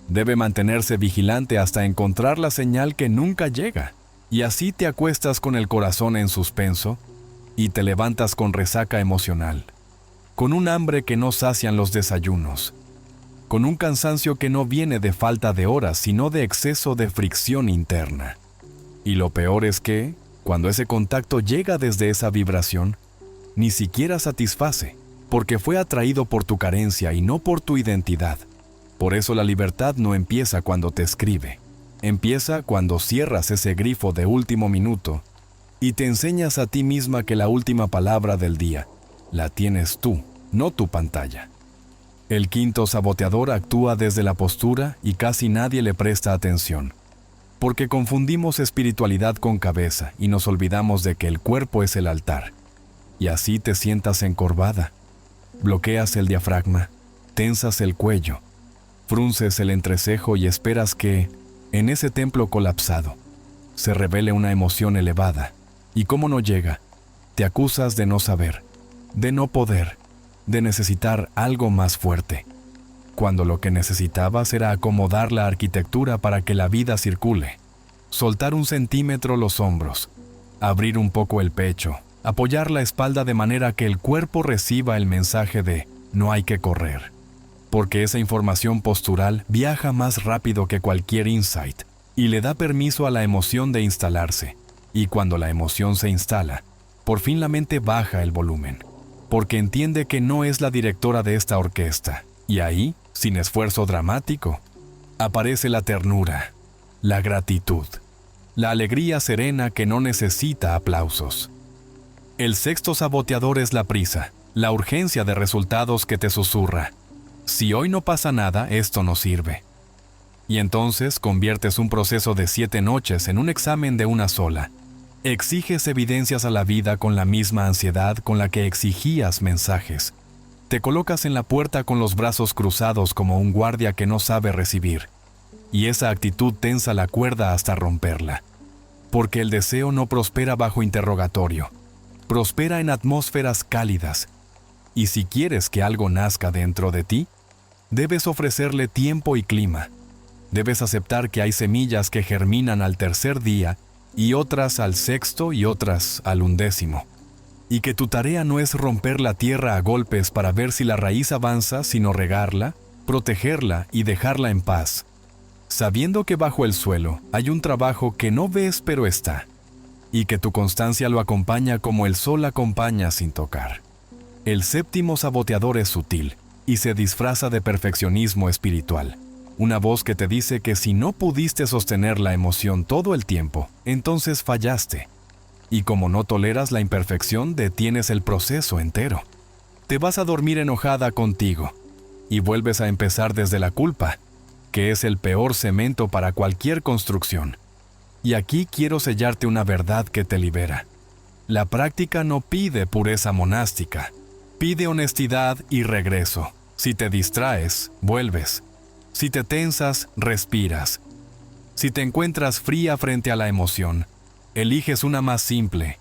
debe mantenerse vigilante hasta encontrar la señal que nunca llega. Y así te acuestas con el corazón en suspenso y te levantas con resaca emocional, con un hambre que no sacian los desayunos, con un cansancio que no viene de falta de horas, sino de exceso de fricción interna. Y lo peor es que, cuando ese contacto llega desde esa vibración, ni siquiera satisface, porque fue atraído por tu carencia y no por tu identidad. Por eso la libertad no empieza cuando te escribe. Empieza cuando cierras ese grifo de último minuto y te enseñas a ti misma que la última palabra del día la tienes tú, no tu pantalla. El quinto saboteador actúa desde la postura y casi nadie le presta atención, porque confundimos espiritualidad con cabeza y nos olvidamos de que el cuerpo es el altar. Y así te sientas encorvada, bloqueas el diafragma, tensas el cuello, frunces el entrecejo y esperas que, en ese templo colapsado, se revele una emoción elevada. Y como no llega, te acusas de no saber, de no poder, de necesitar algo más fuerte, cuando lo que necesitabas era acomodar la arquitectura para que la vida circule, soltar 1 centímetro los hombros, abrir un poco el pecho, apoyar la espalda de manera que el cuerpo reciba el mensaje de no hay que correr, porque esa información postural viaja más rápido que cualquier insight y le da permiso a la emoción de instalarse. Y cuando la emoción se instala, por fin la mente baja el volumen, porque entiende que no es la directora de esta orquesta. Y ahí, sin esfuerzo dramático, aparece la ternura, la gratitud, la alegría serena que no necesita aplausos. El sexto saboteador es la prisa, la urgencia de resultados que te susurra. Si hoy no pasa nada, esto no sirve. Y entonces conviertes un proceso de 7 noches en un examen de una sola. Exiges evidencias a la vida con la misma ansiedad con la que exigías mensajes. Te colocas en la puerta con los brazos cruzados como un guardia que no sabe recibir. Y esa actitud tensa la cuerda hasta romperla. Porque el deseo no prospera bajo interrogatorio. Prospera en atmósferas cálidas. Y si quieres que algo nazca dentro de ti, debes ofrecerle tiempo y clima. Debes aceptar que hay semillas que germinan al 3er día y otras al 6º y otras al 11º. Y que tu tarea no es romper la tierra a golpes para ver si la raíz avanza, sino regarla, protegerla y dejarla en paz, sabiendo que bajo el suelo hay un trabajo que no ves pero está, y que tu constancia lo acompaña como el sol acompaña sin tocar. El séptimo saboteador es sutil y se disfraza de perfeccionismo espiritual. Una voz que te dice que si no pudiste sostener la emoción todo el tiempo, entonces fallaste. Y como no toleras la imperfección, detienes el proceso entero. Te vas a dormir enojada contigo y vuelves a empezar desde la culpa, que es el peor cemento para cualquier construcción. Y aquí quiero sellarte una verdad que te libera. La práctica no pide pureza monástica, pide honestidad y regreso. Si te distraes, vuelves. Si te tensas, respiras. Si te encuentras fría frente a la emoción, eliges una más simple.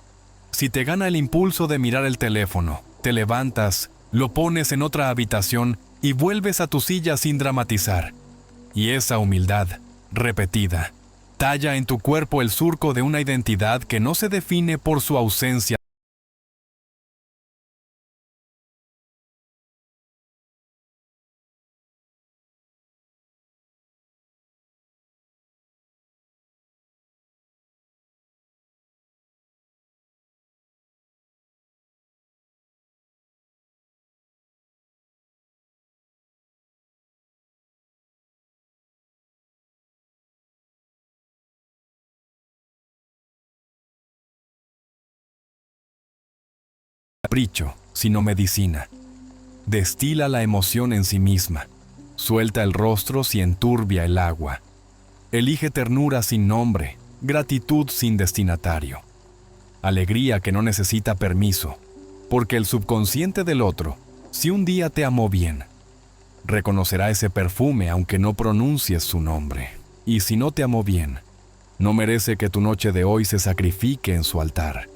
Si te gana el impulso de mirar el teléfono, te levantas, lo pones en otra habitación y vuelves a tu silla sin dramatizar. Y esa humildad, repetida, talla en tu cuerpo el surco de una identidad que no se define por su ausencia capricho, sino medicina. Destila la emoción en sí misma. Suelta el rostro si enturbia el agua. Elige ternura sin nombre, gratitud sin destinatario. Alegría que no necesita permiso, porque el subconsciente del otro, si un día te amó bien, reconocerá ese perfume aunque no pronuncies su nombre. Y si no te amó bien, no merece que tu noche de hoy se sacrifique en su altar.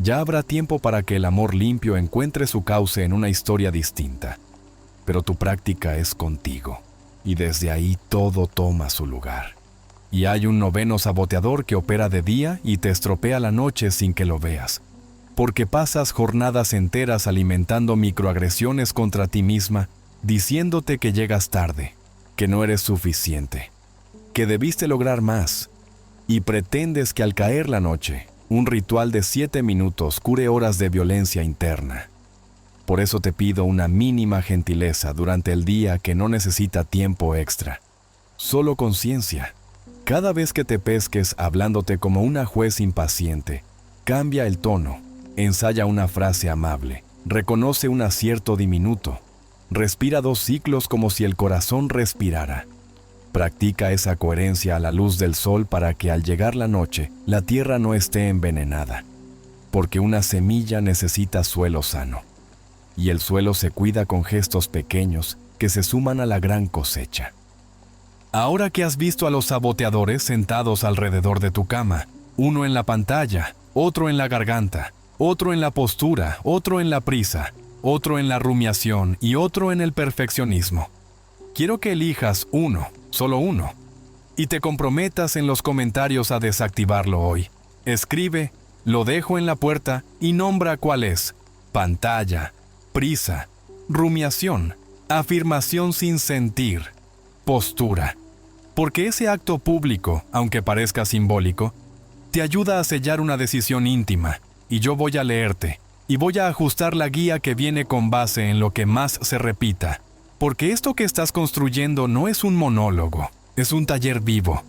Ya habrá tiempo para que el amor limpio encuentre su cauce en una historia distinta. Pero tu práctica es contigo, y desde ahí todo toma su lugar. Y hay un noveno saboteador que opera de día y te estropea la noche sin que lo veas, porque pasas jornadas enteras alimentando microagresiones contra ti misma, diciéndote que llegas tarde, que no eres suficiente, que debiste lograr más, y pretendes que al caer la noche, un ritual de 7 minutos cure horas de violencia interna. Por eso te pido una mínima gentileza durante el día que no necesita tiempo extra. Solo conciencia. Cada vez que te pesques hablándote como una juez impaciente, cambia el tono, ensaya una frase amable, reconoce un acierto diminuto, respira 2 ciclos como si el corazón respirara. Practica esa coherencia a la luz del sol para que al llegar la noche, la tierra no esté envenenada, porque una semilla necesita suelo sano, y el suelo se cuida con gestos pequeños que se suman a la gran cosecha. Ahora que has visto a los saboteadores sentados alrededor de tu cama, uno en la pantalla, otro en la garganta, otro en la postura, otro en la prisa, otro en la rumiación y otro en el perfeccionismo, quiero que elijas uno, solo uno, y te comprometas en los comentarios a desactivarlo hoy. Escribe, lo dejo en la puerta y nombra cuál es: pantalla, prisa, rumiación, afirmación sin sentir, postura. Porque ese acto público, aunque parezca simbólico, te ayuda a sellar una decisión íntima, y yo voy a leerte, y voy a ajustar la guía que viene con base en lo que más se repita. Porque esto que estás construyendo no es un monólogo, es un taller vivo.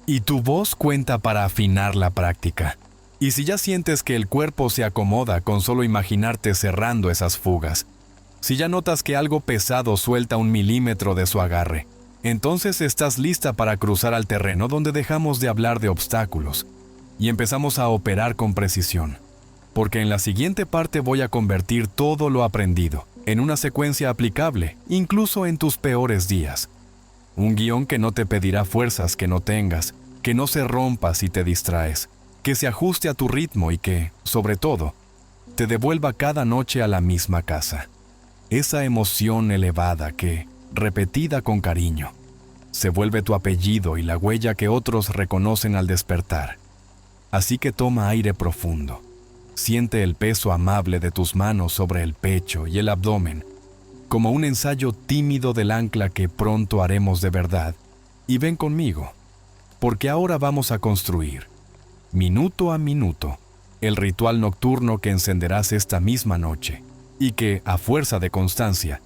Y tu voz cuenta para afinar la práctica. Y si ya sientes que el cuerpo se acomoda con solo imaginarte cerrando esas fugas, si ya notas que algo pesado suelta 1 milímetro de su agarre, entonces estás lista para cruzar al terreno donde dejamos de hablar de obstáculos y empezamos a operar con precisión. Porque en la siguiente parte voy a convertir todo lo aprendido en una secuencia aplicable, incluso en tus peores días. Un guión que no te pedirá fuerzas que no tengas, que no se rompa si te distraes, que se ajuste a tu ritmo y que, sobre todo, te devuelva cada noche a la misma casa. Esa emoción elevada que, repetida con cariño, se vuelve tu apellido y la huella que otros reconocen al despertar. Así que toma aire profundo. Siente el peso amable de tus manos sobre el pecho y el abdomen, como un ensayo tímido del ancla que pronto haremos de verdad. Y ven conmigo, porque ahora vamos a construir, minuto a minuto, el ritual nocturno que encenderás esta misma noche, y que, a fuerza de constancia,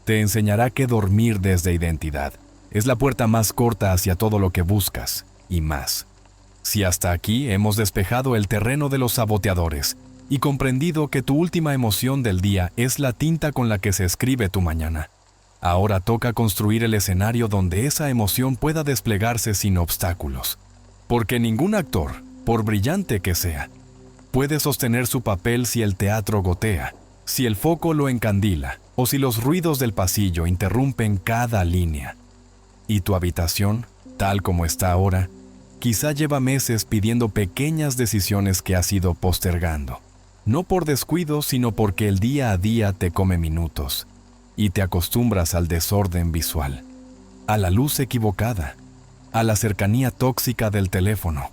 te enseñará que dormir desde identidad es la puerta más corta hacia todo lo que buscas, y más. Si hasta aquí hemos despejado el terreno de los saboteadores y comprendido que tu última emoción del día es la tinta con la que se escribe tu mañana, ahora toca construir el escenario donde esa emoción pueda desplegarse sin obstáculos. Porque ningún actor, por brillante que sea, puede sostener su papel si el teatro gotea, si el foco lo encandila o si los ruidos del pasillo interrumpen cada línea. Y tu habitación, tal como está ahora, quizá lleva meses pidiendo pequeñas decisiones que has ido postergando, no por descuido, sino porque el día a día te come minutos, y te acostumbras al desorden visual, a la luz equivocada, a la cercanía tóxica del teléfono,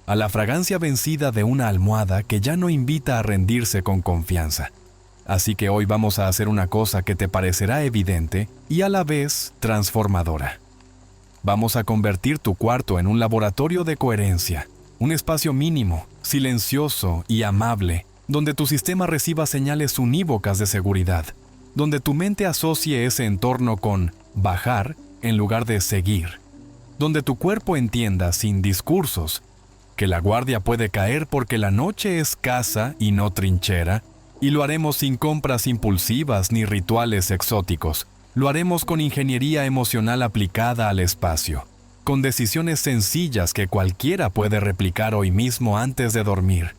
a la fragancia vencida de una almohada que ya no invita a rendirse con confianza. Así que hoy vamos a hacer una cosa que te parecerá evidente y a la vez transformadora. Vamos a convertir tu cuarto en un laboratorio de coherencia, un espacio mínimo, silencioso y amable, donde tu sistema reciba señales unívocas de seguridad, donde tu mente asocie ese entorno con bajar en lugar de seguir, donde tu cuerpo entienda sin discursos que la guardia puede caer porque la noche es casa y no trinchera, Y lo haremos sin compras impulsivas ni rituales exóticos. Lo haremos con ingeniería emocional aplicada al espacio, con decisiones sencillas que cualquiera puede replicar hoy mismo antes de dormir,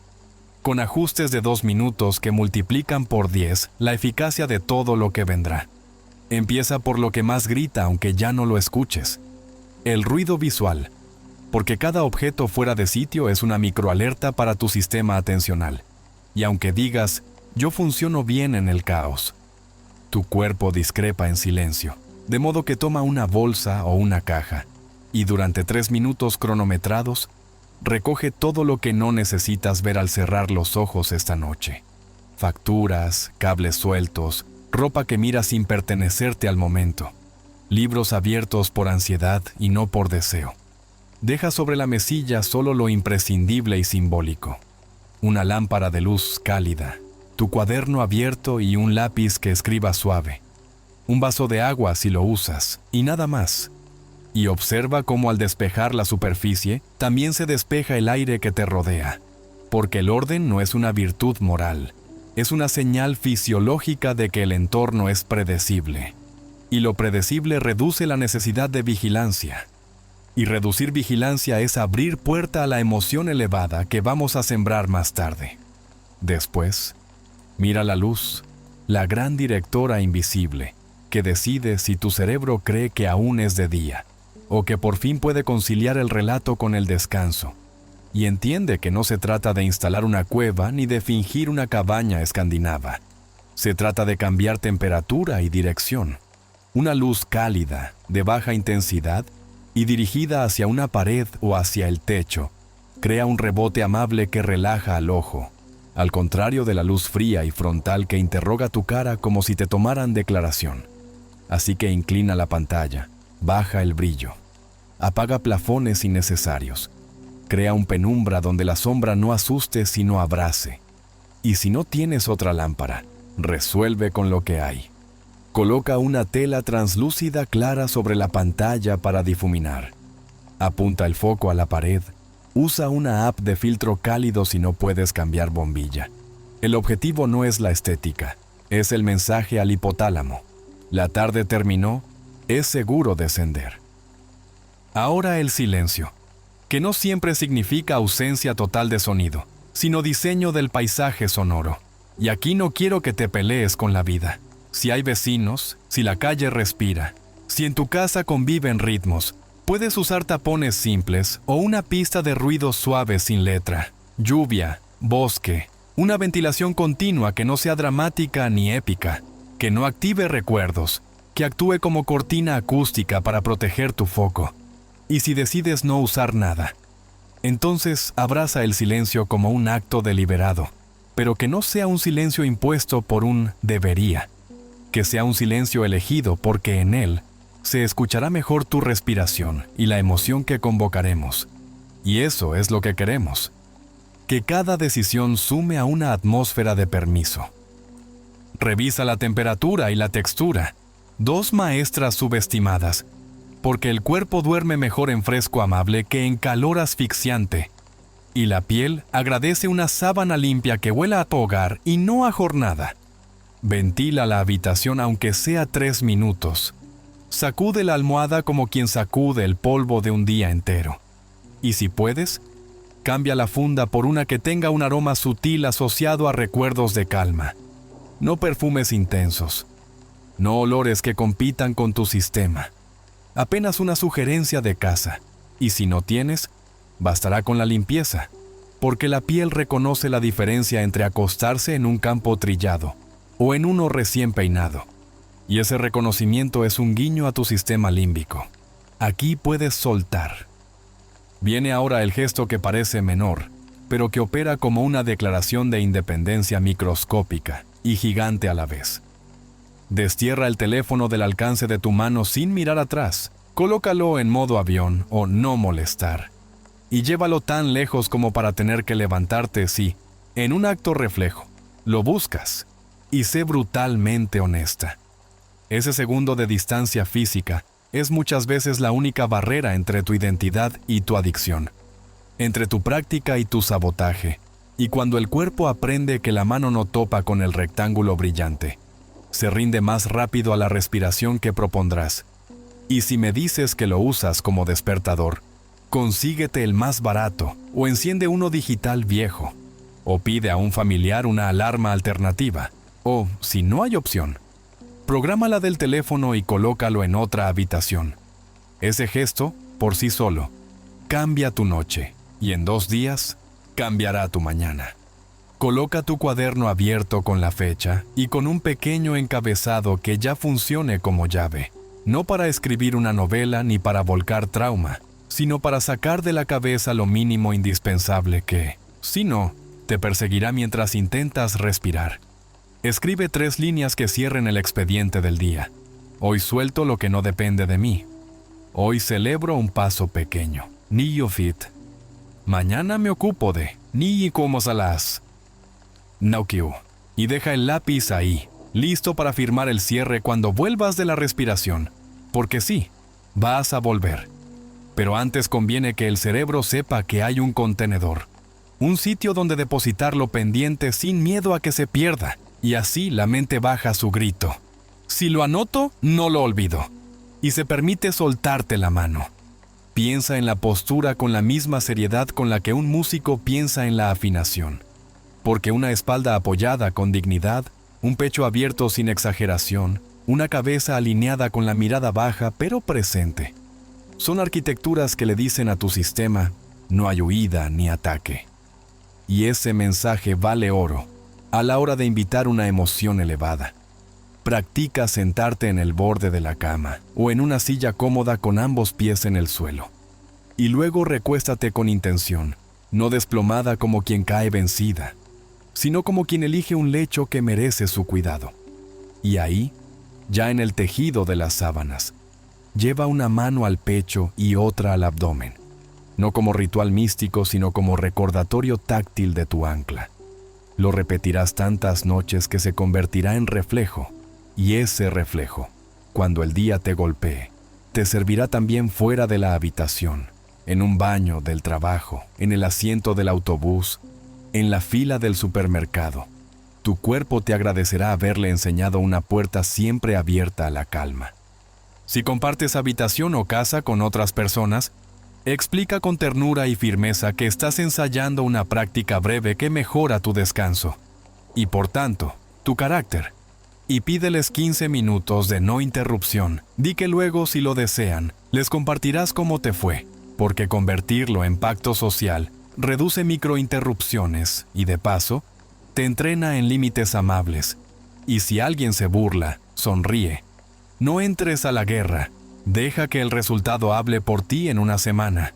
con ajustes de 2 minutos que multiplican por 10 la eficacia de todo lo que vendrá. Empieza por lo que más grita aunque ya no lo escuches. El ruido visual, porque cada objeto fuera de sitio es una microalerta para tu sistema atencional. Y aunque digas, yo funciono bien en el caos, tu cuerpo discrepa en silencio, de modo que toma una bolsa o una caja, y durante 3 minutos cronometrados, recoge todo lo que no necesitas ver al cerrar los ojos esta noche. Facturas, cables sueltos, ropa que mira sin pertenecerte al momento, libros abiertos por ansiedad y no por deseo. Deja sobre la mesilla solo lo imprescindible y simbólico. Una lámpara de luz cálida, tu cuaderno abierto y un lápiz que escriba suave. Un vaso de agua si lo usas, y nada más. Y observa cómo al despejar la superficie, también se despeja el aire que te rodea. Porque el orden no es una virtud moral, es una señal fisiológica de que el entorno es predecible. Y lo predecible reduce la necesidad de vigilancia. Y reducir vigilancia es abrir puerta a la emoción elevada que vamos a sembrar más tarde. Después, mira la luz, la gran directora invisible, que decide si tu cerebro cree que aún es de día, o que por fin puede conciliar el relato con el descanso, y entiende que no se trata de instalar una cueva ni de fingir una cabaña escandinava. Se trata de cambiar temperatura y dirección. Una luz cálida, de baja intensidad, y dirigida hacia una pared o hacia el techo, crea un rebote amable que relaja al ojo, al contrario de la luz fría y frontal que interroga tu cara como si te tomaran declaración. Así que inclina la pantalla, baja el brillo, apaga plafones innecesarios, crea un penumbra donde la sombra no asuste sino abrace. Y si no tienes otra lámpara, resuelve con lo que hay. Coloca una tela translúcida clara sobre la pantalla para difuminar. Apunta el foco a la pared. Usa una app de filtro cálido si no puedes cambiar bombilla. El objetivo no es la estética, es el mensaje al hipotálamo. La tarde terminó, es seguro descender. Ahora el silencio, que no siempre significa ausencia total de sonido, sino diseño del paisaje sonoro. Y aquí no quiero que te pelees con la vida. Si hay vecinos, si la calle respira, si en tu casa conviven ritmos, puedes usar tapones simples o una pista de ruido suave sin letra, lluvia, bosque, una ventilación continua que no sea dramática ni épica, que no active recuerdos, que actúe como cortina acústica para proteger tu foco. Y si decides no usar nada, entonces abraza el silencio como un acto deliberado, pero que no sea un silencio impuesto por un debería. Que sea un silencio elegido porque en él se escuchará mejor tu respiración y la emoción que convocaremos. Y eso es lo que queremos. Que cada decisión sume a una atmósfera de permiso. Revisa la temperatura y la textura, 2 maestras subestimadas, porque el cuerpo duerme mejor en fresco amable que en calor asfixiante. Y la piel agradece una sábana limpia que huela a tu hogar y no a jornada. Ventila la habitación aunque sea 3 minutos. Sacude la almohada como quien sacude el polvo de un día entero. Y si puedes, cambia la funda por una que tenga un aroma sutil asociado a recuerdos de calma. No perfumes intensos. No olores que compitan con tu sistema. Apenas una sugerencia de casa. Y si no tienes, bastará con la limpieza. Porque la piel reconoce la diferencia entre acostarse en un campo trillado o en uno recién peinado. Y ese reconocimiento es un guiño a tu sistema límbico. Aquí puedes soltar. Viene ahora el gesto que parece menor, pero que opera como una declaración de independencia microscópica y gigante a la vez. Destierra el teléfono del alcance de tu mano sin mirar atrás. Colócalo en modo avión o no molestar. Y llévalo tan lejos como para tener que levantarte si, en un acto reflejo, lo buscas. Y sé brutalmente honesta. Ese segundo de distancia física es muchas veces la única barrera entre tu identidad y tu adicción, entre tu práctica y tu sabotaje, Y cuando el cuerpo aprende que la mano no topa con el rectángulo brillante, se rinde más rápido a la respiración que propondrás. Y si me dices que lo usas como despertador, consíguete el más barato o enciende uno digital viejo, o pide a un familiar una alarma alternativa, o, si no hay opción, prográmala del teléfono y colócalo en otra habitación. Ese gesto, por sí solo, cambia tu noche y en 2 días cambiará tu mañana. Coloca tu cuaderno abierto con la fecha y con un pequeño encabezado que ya funcione como llave, no para escribir una novela ni para volcar trauma, sino para sacar de la cabeza lo mínimo indispensable que, si no, te perseguirá mientras intentas respirar. Escribe 3 líneas que cierren el expediente del día. Hoy suelto lo que no depende de mí. Hoy celebro un paso pequeño. Niofit. Mañana me ocupo de Ni como salas. Naukiu. Y deja el lápiz ahí, listo para firmar el cierre cuando vuelvas de la respiración. Porque sí, vas a volver. Pero antes conviene que el cerebro sepa que hay un contenedor. Un sitio donde depositar lo pendiente sin miedo a que se pierda. Y así la mente baja su grito. Si lo anoto, no lo olvido. Y se permite soltarte la mano. Piensa en la postura con la misma seriedad con la que un músico piensa en la afinación. Porque una espalda apoyada con dignidad, un pecho abierto sin exageración, una cabeza alineada con la mirada baja pero presente, son arquitecturas que le dicen a tu sistema, no hay huida ni ataque. Y ese mensaje vale oro a la hora de invitar una emoción elevada. Practica sentarte en el borde de la cama o en una silla cómoda con ambos pies en el suelo. Y luego recuéstate con intención, no desplomada como quien cae vencida, sino como quien elige un lecho que merece su cuidado. Y ahí, ya en el tejido de las sábanas, lleva una mano al pecho y otra al abdomen, no como ritual místico, sino como recordatorio táctil de tu ancla. Lo repetirás tantas noches que se convertirá en reflejo, y ese reflejo, cuando el día te golpee, te servirá también fuera de la habitación, en un baño del trabajo, en el asiento del autobús, en la fila del supermercado. Tu cuerpo te agradecerá haberle enseñado una puerta siempre abierta a la calma. Si compartes habitación o casa con otras personas, explica con ternura y firmeza que estás ensayando una práctica breve que mejora tu descanso y, por tanto, tu carácter. Y pídeles 15 minutos de no interrupción. Di que luego, si lo desean, les compartirás cómo te fue, porque convertirlo en pacto social reduce microinterrupciones y, de paso, te entrena en límites amables. Y si alguien se burla, sonríe. No entres a la guerra. Deja que el resultado hable por ti en una semana.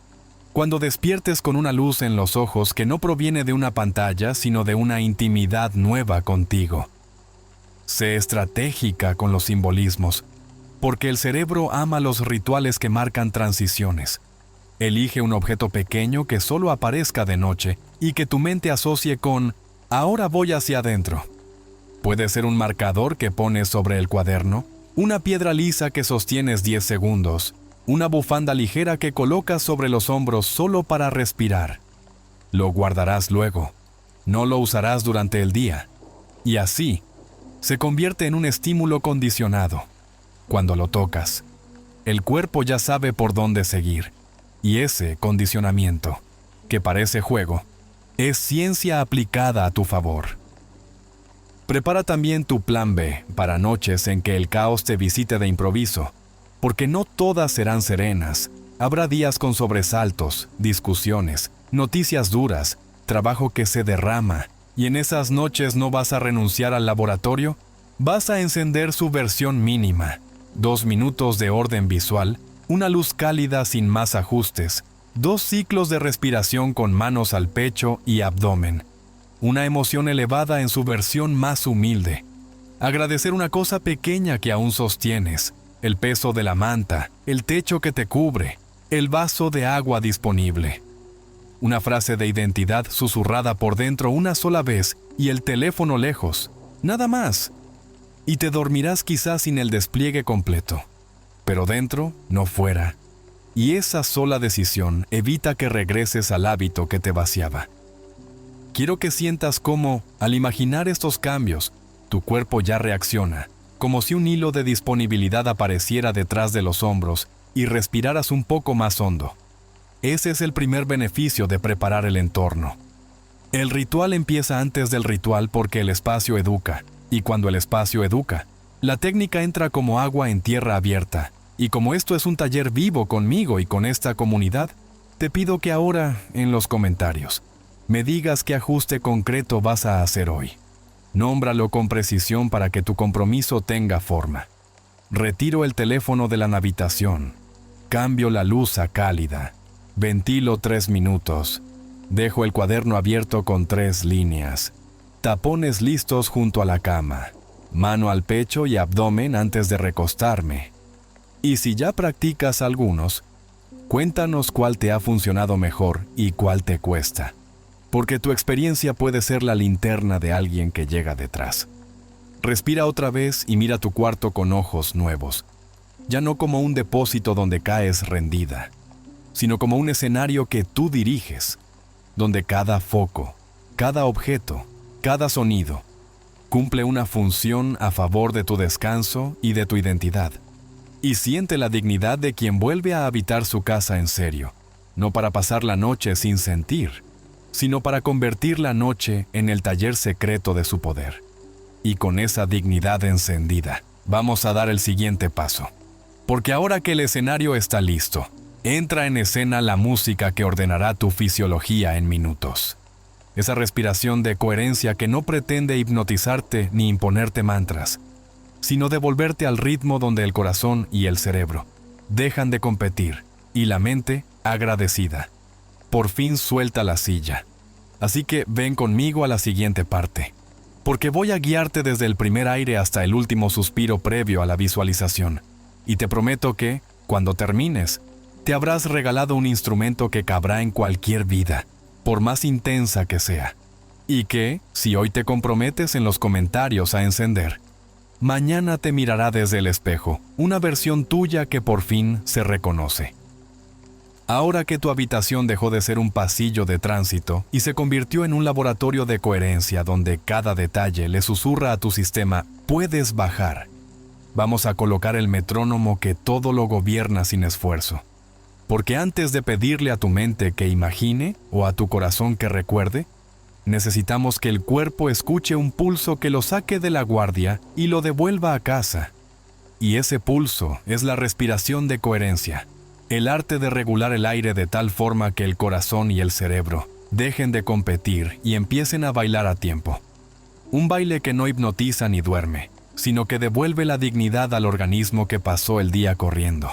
Cuando despiertes con una luz en los ojos que no proviene de una pantalla, sino de una intimidad nueva contigo. Sé estratégica con los simbolismos, porque el cerebro ama los rituales que marcan transiciones. Elige un objeto pequeño que solo aparezca de noche y que tu mente asocie con «ahora voy hacia adentro». Puede ser un marcador que pones sobre el cuaderno, una piedra lisa que sostienes 10 segundos, una bufanda ligera que colocas sobre los hombros solo para respirar. Lo guardarás luego, no lo usarás durante el día, y así se convierte en un estímulo condicionado. Cuando lo tocas, el cuerpo ya sabe por dónde seguir, y ese condicionamiento, que parece juego, es ciencia aplicada a tu favor. Prepara también tu plan B para noches en que el caos te visite de improviso, porque no todas serán serenas. Habrá días con sobresaltos, discusiones, noticias duras, trabajo que se derrama, y en esas noches no vas a renunciar al laboratorio, vas a encender su versión mínima. 2 minutos de orden visual, una luz cálida sin más ajustes, 2 ciclos de respiración con manos al pecho y abdomen. Una emoción elevada en su versión más humilde. Agradecer una cosa pequeña que aún sostienes, el peso de la manta, el techo que te cubre, el vaso de agua disponible. Una frase de identidad susurrada por dentro una sola vez y el teléfono lejos, nada más. Y te dormirás quizás sin el despliegue completo, pero dentro, no fuera. Y esa sola decisión evita que regreses al hábito que te vaciaba. quiero que sientas cómo, al imaginar estos cambios, tu cuerpo ya reacciona, como si un hilo de disponibilidad apareciera detrás de los hombros y respiraras un poco más hondo. Ese es el primer beneficio de preparar el entorno. El ritual empieza antes del ritual porque el espacio educa, y cuando el espacio educa, la técnica entra como agua en tierra abierta, y como esto es un taller vivo conmigo y con esta comunidad, te pido que ahora, en los comentarios, me digas qué ajuste concreto vas a hacer hoy. Nómbralo con precisión para que tu compromiso tenga forma. Retiro el teléfono de la habitación. Cambio la luz a cálida. Ventilo 3 minutos. Dejo el cuaderno abierto con 3 líneas. Tapones listos junto a la cama. Mano al pecho y abdomen antes de recostarme. Y si ya practicas algunos, cuéntanos cuál te ha funcionado mejor y cuál te cuesta. Porque tu experiencia puede ser la linterna de alguien que llega detrás. Respira otra vez y mira tu cuarto con ojos nuevos. Ya no como un depósito donde caes rendida, sino como un escenario que tú diriges, donde cada foco, cada objeto, cada sonido, cumple una función a favor de tu descanso y de tu identidad. Y siente la dignidad de quien vuelve a habitar su casa en serio, no para pasar la noche sin sentir, sino para convertir la noche en el taller secreto de su poder. Y con esa dignidad encendida, vamos a dar el siguiente paso. Porque ahora que el escenario está listo, entra en escena la música que ordenará tu fisiología en minutos. Esa respiración de coherencia que no pretende hipnotizarte ni imponerte mantras, sino devolverte al ritmo donde el corazón y el cerebro dejan de competir y la mente agradecida. Por fin suelta la silla. Así que ven conmigo a la siguiente parte, porque voy a guiarte desde el primer aire hasta el último suspiro previo a la visualización. Y te prometo que, cuando termines, te habrás regalado un instrumento que cabrá en cualquier vida, por más intensa que sea. Y que, si hoy te comprometes en los comentarios a encender, mañana te mirará desde el espejo, una versión tuya que por fin se reconoce. Ahora que tu habitación dejó de ser un pasillo de tránsito y se convirtió en un laboratorio de coherencia donde cada detalle le susurra a tu sistema, puedes bajar. Vamos a colocar el metrónomo que todo lo gobierna sin esfuerzo. Porque antes de pedirle a tu mente que imagine o a tu corazón que recuerde, necesitamos que el cuerpo escuche un pulso que lo saque de la guardia y lo devuelva a casa. Y ese pulso es la respiración de coherencia. El arte de regular el aire de tal forma que el corazón y el cerebro dejen de competir y empiecen a bailar a tiempo. Un baile que no hipnotiza ni duerme, sino que devuelve la dignidad al organismo que pasó el día corriendo.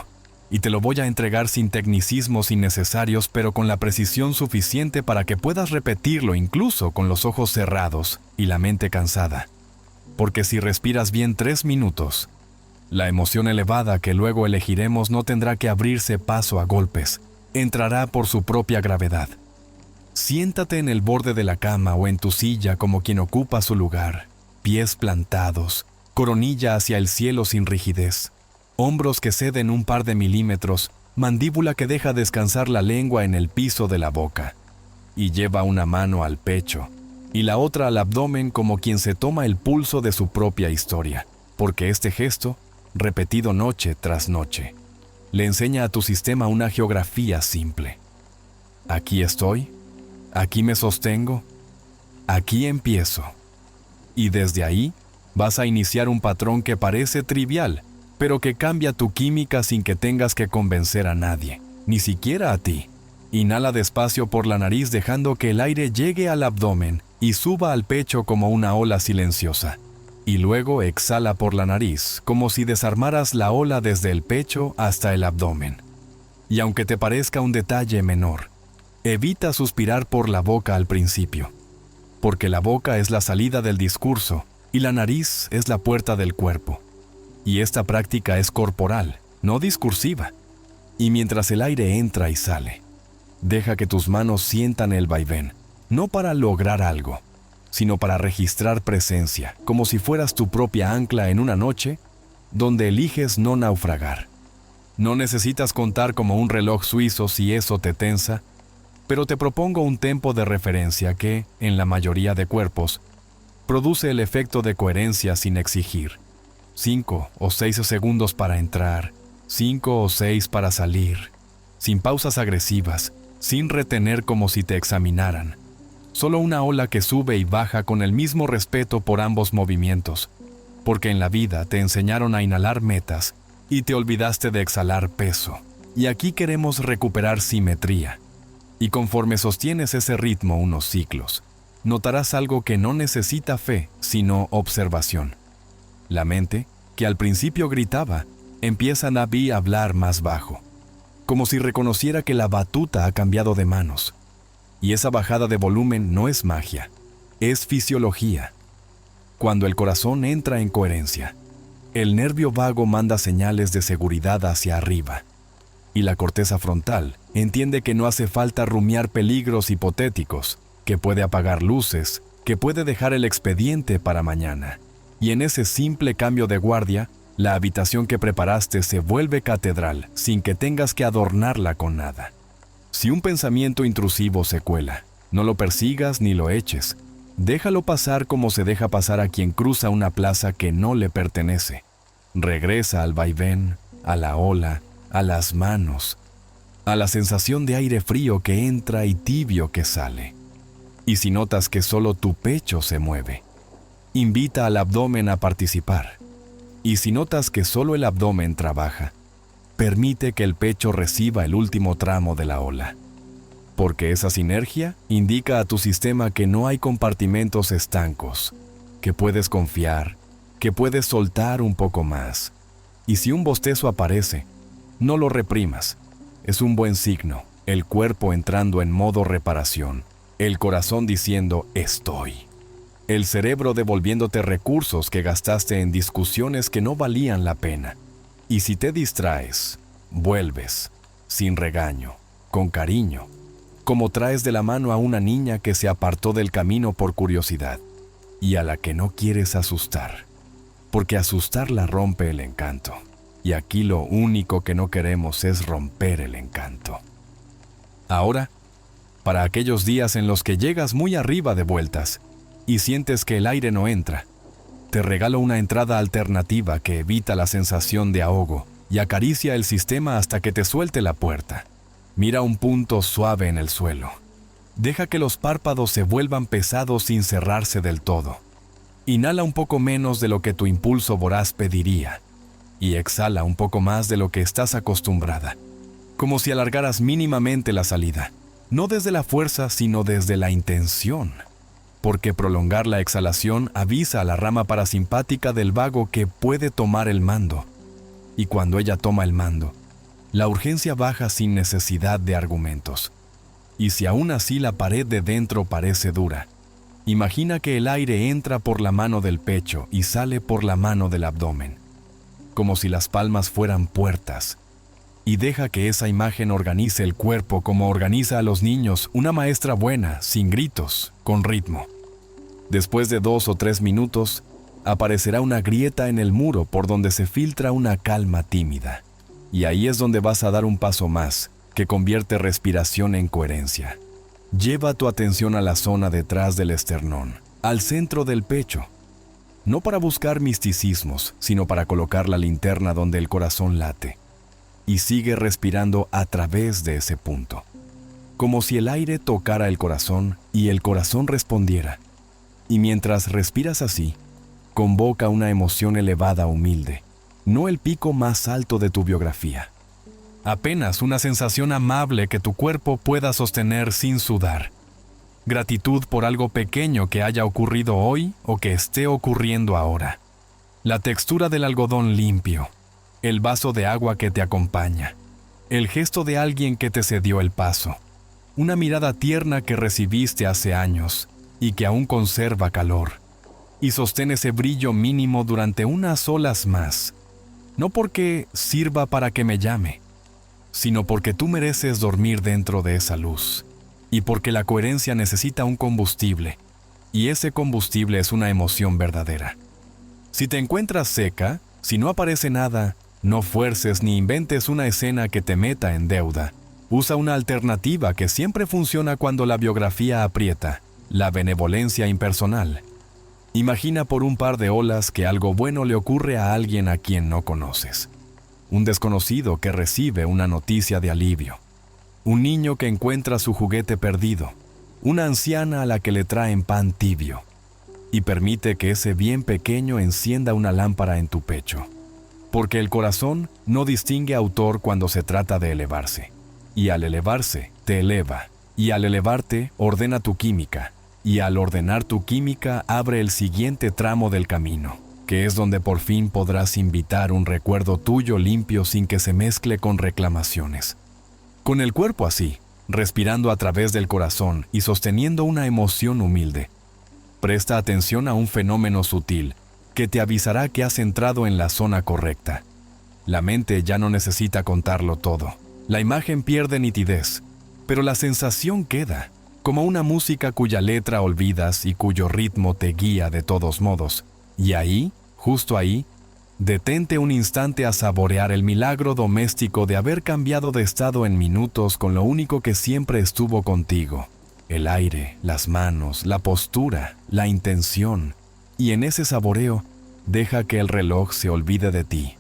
Y te lo voy a entregar sin tecnicismos innecesarios, pero con la precisión suficiente para que puedas repetirlo incluso con los ojos cerrados y la mente cansada. Porque si respiras bien 3 minutos, la emoción elevada que luego elegiremos no tendrá que abrirse paso a golpes, entrará por su propia gravedad. Siéntate en el borde de la cama o en tu silla como quien ocupa su lugar, pies plantados, coronilla hacia el cielo sin rigidez, hombros que ceden un par de milímetros, mandíbula que deja descansar la lengua en el piso de la boca, y lleva una mano al pecho y la otra al abdomen como quien se toma el pulso de su propia historia, porque este gesto, repetido noche tras noche, le enseña a tu sistema una geografía simple. Aquí estoy, aquí me sostengo, aquí empiezo. Y desde ahí vas a iniciar un patrón que parece trivial, pero que cambia tu química sin que tengas que convencer a nadie, ni siquiera a ti. Inhala despacio por la nariz dejando que el aire llegue al abdomen y suba al pecho como una ola silenciosa. Y luego exhala por la nariz, como si desarmaras la ola desde el pecho hasta el abdomen. Y aunque te parezca un detalle menor, evita suspirar por la boca al principio, porque la boca es la salida del discurso y la nariz es la puerta del cuerpo. Y esta práctica es corporal, no discursiva. Y mientras el aire entra y sale, deja que tus manos sientan el vaivén, no para lograr algo, sino para registrar presencia, como si fueras tu propia ancla en una noche donde eliges no naufragar. No necesitas contar como un reloj suizo si eso te tensa, pero te propongo un tempo de referencia que, en la mayoría de cuerpos, produce el efecto de coherencia sin exigir. 5 o 6 segundos para entrar, 5 o 6 para salir, sin pausas agresivas, sin retener como si te examinaran. Solo una ola que sube y baja con el mismo respeto por ambos movimientos, porque en la vida te enseñaron a inhalar metas y te olvidaste de exhalar peso. Y aquí queremos recuperar simetría. Y conforme sostienes ese ritmo unos ciclos, notarás algo que no necesita fe, sino observación. La mente, que al principio gritaba, empieza a hablar más bajo, como si reconociera que la batuta ha cambiado de manos. Y esa bajada de volumen no es magia, es fisiología. Cuando el corazón entra en coherencia, el nervio vago manda señales de seguridad hacia arriba, y la corteza frontal entiende que no hace falta rumiar peligros hipotéticos, que puede apagar luces, que puede dejar el expediente para mañana. Y en ese simple cambio de guardia, la habitación que preparaste se vuelve catedral sin que tengas que adornarla con nada. Si un pensamiento intrusivo se cuela, no lo persigas ni lo eches. Déjalo pasar como se deja pasar a quien cruza una plaza que no le pertenece. Regresa al vaivén, a la ola, a las manos, a la sensación de aire frío que entra y tibio que sale. Y si notas que solo tu pecho se mueve, invita al abdomen a participar. Y si notas que solo el abdomen trabaja, permite que el pecho reciba el último tramo de la ola. Porque esa sinergia indica a tu sistema que no hay compartimentos estancos, que puedes confiar, que puedes soltar un poco más. Y si un bostezo aparece, no lo reprimas. Es un buen signo, el cuerpo entrando en modo reparación, el corazón diciendo estoy. El cerebro devolviéndote recursos que gastaste en discusiones que no valían la pena. Y si te distraes, vuelves, sin regaño, con cariño, como traes de la mano a una niña que se apartó del camino por curiosidad y a la que no quieres asustar, porque asustarla rompe el encanto. Y aquí lo único que no queremos es romper el encanto. Ahora, para aquellos días en los que llegas muy arriba de vueltas y sientes que el aire no entra, te regalo una entrada alternativa que evita la sensación de ahogo y acaricia el sistema hasta que te suelte la puerta. Mira un punto suave en el suelo. Deja que los párpados se vuelvan pesados sin cerrarse del todo. Inhala un poco menos de lo que tu impulso voraz pediría y exhala un poco más de lo que estás acostumbrada, como si alargaras mínimamente la salida, no desde la fuerza, sino desde la intención, porque prolongar la exhalación avisa a la rama parasimpática del vago que puede tomar el mando, y cuando ella toma el mando, la urgencia baja sin necesidad de argumentos. Y si aún así la pared de dentro parece dura, imagina que el aire entra por la mano del pecho y sale por la mano del abdomen, como si las palmas fueran puertas, y deja que esa imagen organice el cuerpo como organiza a los niños una maestra buena, sin gritos, con ritmo. Después de 2 o 3 minutos, aparecerá una grieta en el muro por donde se filtra una calma tímida, y ahí es donde vas a dar un paso más, que convierte respiración en coherencia. Lleva tu atención a la zona detrás del esternón, al centro del pecho, no para buscar misticismos, sino para colocar la linterna donde el corazón late, y sigue respirando a través de ese punto, como si el aire tocara el corazón y el corazón respondiera. Y mientras respiras así, convoca una emoción elevada, humilde, no el pico más alto de tu biografía. Apenas una sensación amable que tu cuerpo pueda sostener sin sudar. Gratitud por algo pequeño que haya ocurrido hoy o que esté ocurriendo ahora. La textura del algodón limpio, el vaso de agua que te acompaña, el gesto de alguien que te cedió el paso, una mirada tierna que recibiste hace años y que aún conserva calor, y sostén ese brillo mínimo durante unas olas más, no porque sirva para que me llame, sino porque tú mereces dormir dentro de esa luz, y porque la coherencia necesita un combustible, y ese combustible es una emoción verdadera. Si te encuentras seca, si no aparece nada, no fuerces ni inventes una escena que te meta en deuda. Usa una alternativa que siempre funciona cuando la biografía aprieta, la benevolencia impersonal. Imagina por un par de olas que algo bueno le ocurre a alguien a quien no conoces. Un desconocido que recibe una noticia de alivio. Un niño que encuentra su juguete perdido. Una anciana a la que le traen pan tibio. Y permite que ese bien pequeño encienda una lámpara en tu pecho. Porque el corazón no distingue autor cuando se trata de elevarse. Y al elevarse, te eleva. Y al elevarte, ordena tu química. Y al ordenar tu química, abre el siguiente tramo del camino, que es donde por fin podrás invitar un recuerdo tuyo limpio sin que se mezcle con reclamaciones. Con el cuerpo así, respirando a través del corazón y sosteniendo una emoción humilde, presta atención a un fenómeno sutil que te avisará que has entrado en la zona correcta. La mente ya no necesita contarlo todo. La imagen pierde nitidez, pero la sensación queda, como una música cuya letra olvidas y cuyo ritmo te guía de todos modos. Y ahí, justo ahí, detente un instante a saborear el milagro doméstico de haber cambiado de estado en minutos con lo único que siempre estuvo contigo: el aire, las manos, la postura, la intención. Y en ese saboreo, deja que el reloj se olvide de ti,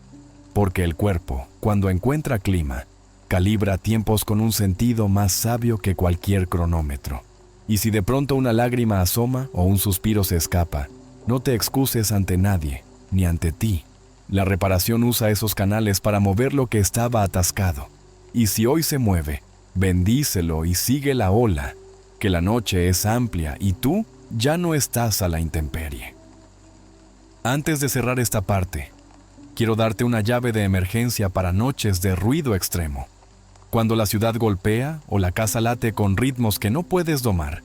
porque el cuerpo, cuando encuentra clima, calibra tiempos con un sentido más sabio que cualquier cronómetro. Y si de pronto una lágrima asoma o un suspiro se escapa, no te excuses ante nadie, ni ante ti. La reparación usa esos canales para mover lo que estaba atascado. Y si hoy se mueve, bendícelo y sigue la ola, que la noche es amplia y tú ya no estás a la intemperie. Antes de cerrar esta parte, quiero darte una llave de emergencia para noches de ruido extremo. Cuando la ciudad golpea o la casa late con ritmos que no puedes domar,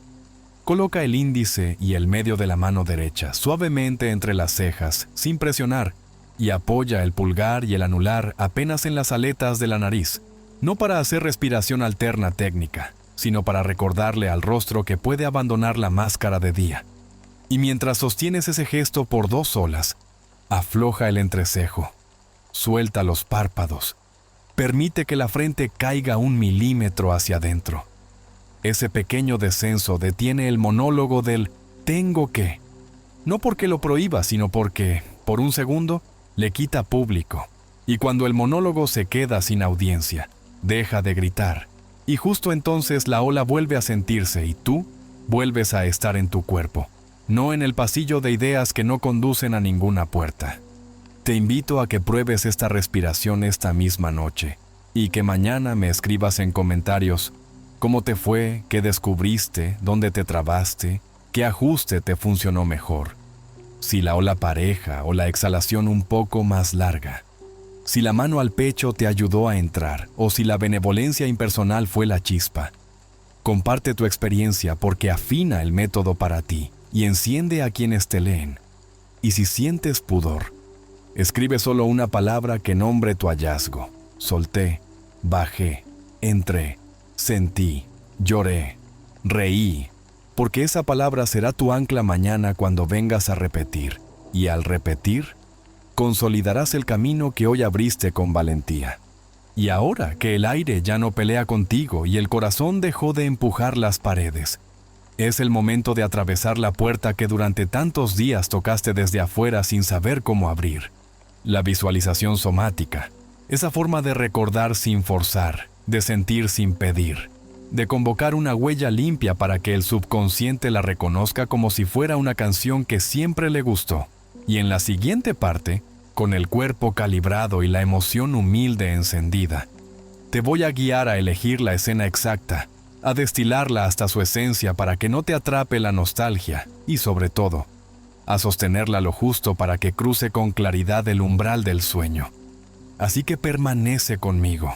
coloca el índice y el medio de la mano derecha suavemente entre las cejas, sin presionar, y apoya el pulgar y el anular apenas en las aletas de la nariz, no para hacer respiración alterna técnica, sino para recordarle al rostro que puede abandonar la máscara de día. Y mientras sostienes ese gesto por 2 olas, afloja el entrecejo, suelta los párpados, permite que la frente caiga 1 milímetro hacia adentro. Ese pequeño descenso detiene el monólogo del «tengo que», no porque lo prohíba, sino porque, por un segundo, le quita público. Y cuando el monólogo se queda sin audiencia, deja de gritar. Y justo entonces la ola vuelve a sentirse y tú vuelves a estar en tu cuerpo, no en el pasillo de ideas que no conducen a ninguna puerta. Te invito a que pruebes esta respiración esta misma noche y que mañana me escribas en comentarios cómo te fue, qué descubriste, dónde te trabaste, qué ajuste te funcionó mejor. Si la ola pareja o la exhalación un poco más larga. Si la mano al pecho te ayudó a entrar o si la benevolencia impersonal fue la chispa. Comparte tu experiencia porque afina el método para ti y enciende a quienes te leen. Y si sientes pudor, escribe solo una palabra que nombre tu hallazgo. Solté, bajé, entré, sentí, lloré, reí, porque esa palabra será tu ancla mañana cuando vengas a repetir. Y al repetir, consolidarás el camino que hoy abriste con valentía. Y ahora que el aire ya no pelea contigo y el corazón dejó de empujar las paredes, es el momento de atravesar la puerta que durante tantos días tocaste desde afuera sin saber cómo abrir. La visualización somática, esa forma de recordar sin forzar, de sentir sin pedir, de convocar una huella limpia para que el subconsciente la reconozca como si fuera una canción que siempre le gustó. Y en la siguiente parte, con el cuerpo calibrado y la emoción humilde encendida, te voy a guiar a elegir la escena exacta, a destilarla hasta su esencia para que no te atrape la nostalgia y, sobre todo, a sostenerla lo justo para que cruce con claridad el umbral del sueño. Así que permanece conmigo.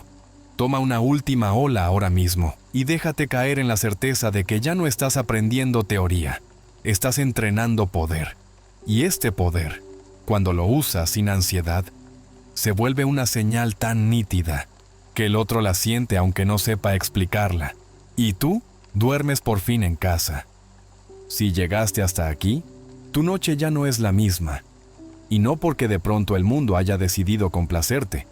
Toma una última ola ahora mismo y déjate caer en la certeza de que ya no estás aprendiendo teoría, estás entrenando poder. Y este poder, cuando lo usas sin ansiedad, se vuelve una señal tan nítida que el otro la siente aunque no sepa explicarla. Y tú duermes por fin en casa. Si llegaste hasta aquí, tu noche ya no es la misma. Y no porque de pronto el mundo haya decidido complacerte,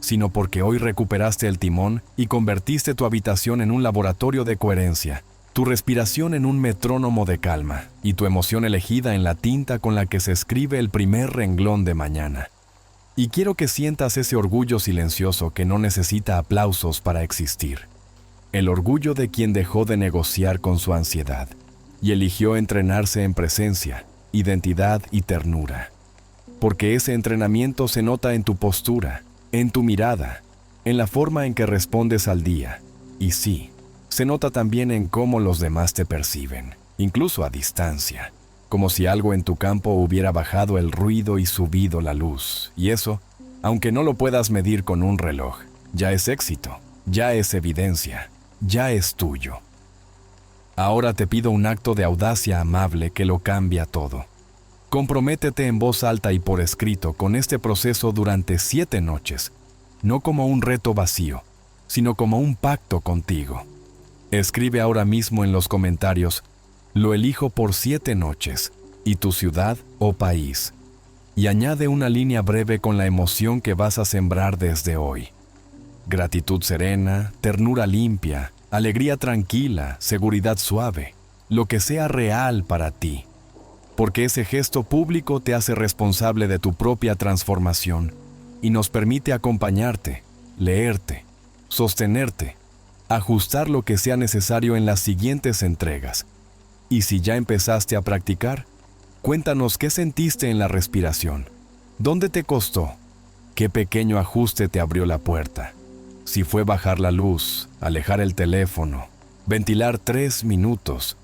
sino porque hoy recuperaste el timón y convertiste tu habitación en un laboratorio de coherencia, tu respiración en un metrónomo de calma y tu emoción elegida en la tinta con la que se escribe el primer renglón de mañana. Y quiero que sientas ese orgullo silencioso que no necesita aplausos para existir. El orgullo de quien dejó de negociar con su ansiedad y eligió entrenarse en presencia, identidad y ternura. Porque ese entrenamiento se nota en tu postura, en tu mirada, en la forma en que respondes al día. Y sí, se nota también en cómo los demás te perciben, incluso a distancia, como si algo en tu campo hubiera bajado el ruido y subido la luz. Y eso, aunque no lo puedas medir con un reloj, ya es éxito, ya es evidencia, ya es tuyo. Ahora te pido un acto de audacia amable que lo cambia todo. Comprométete en voz alta y por escrito con este proceso durante 7 noches, no como un reto vacío, sino como un pacto contigo. Escribe ahora mismo en los comentarios, lo elijo por 7 noches, y tu ciudad o país. Y añade una línea breve con la emoción que vas a sembrar desde hoy. Gratitud serena, ternura limpia, alegría tranquila, seguridad suave, lo que sea real para ti. Porque ese gesto público te hace responsable de tu propia transformación y nos permite acompañarte, leerte, sostenerte, ajustar lo que sea necesario en las siguientes entregas. Y si ya empezaste a practicar, cuéntanos qué sentiste en la respiración, dónde te costó, qué pequeño ajuste te abrió la puerta. Si fue bajar la luz, alejar el teléfono, ventilar 3 minutos,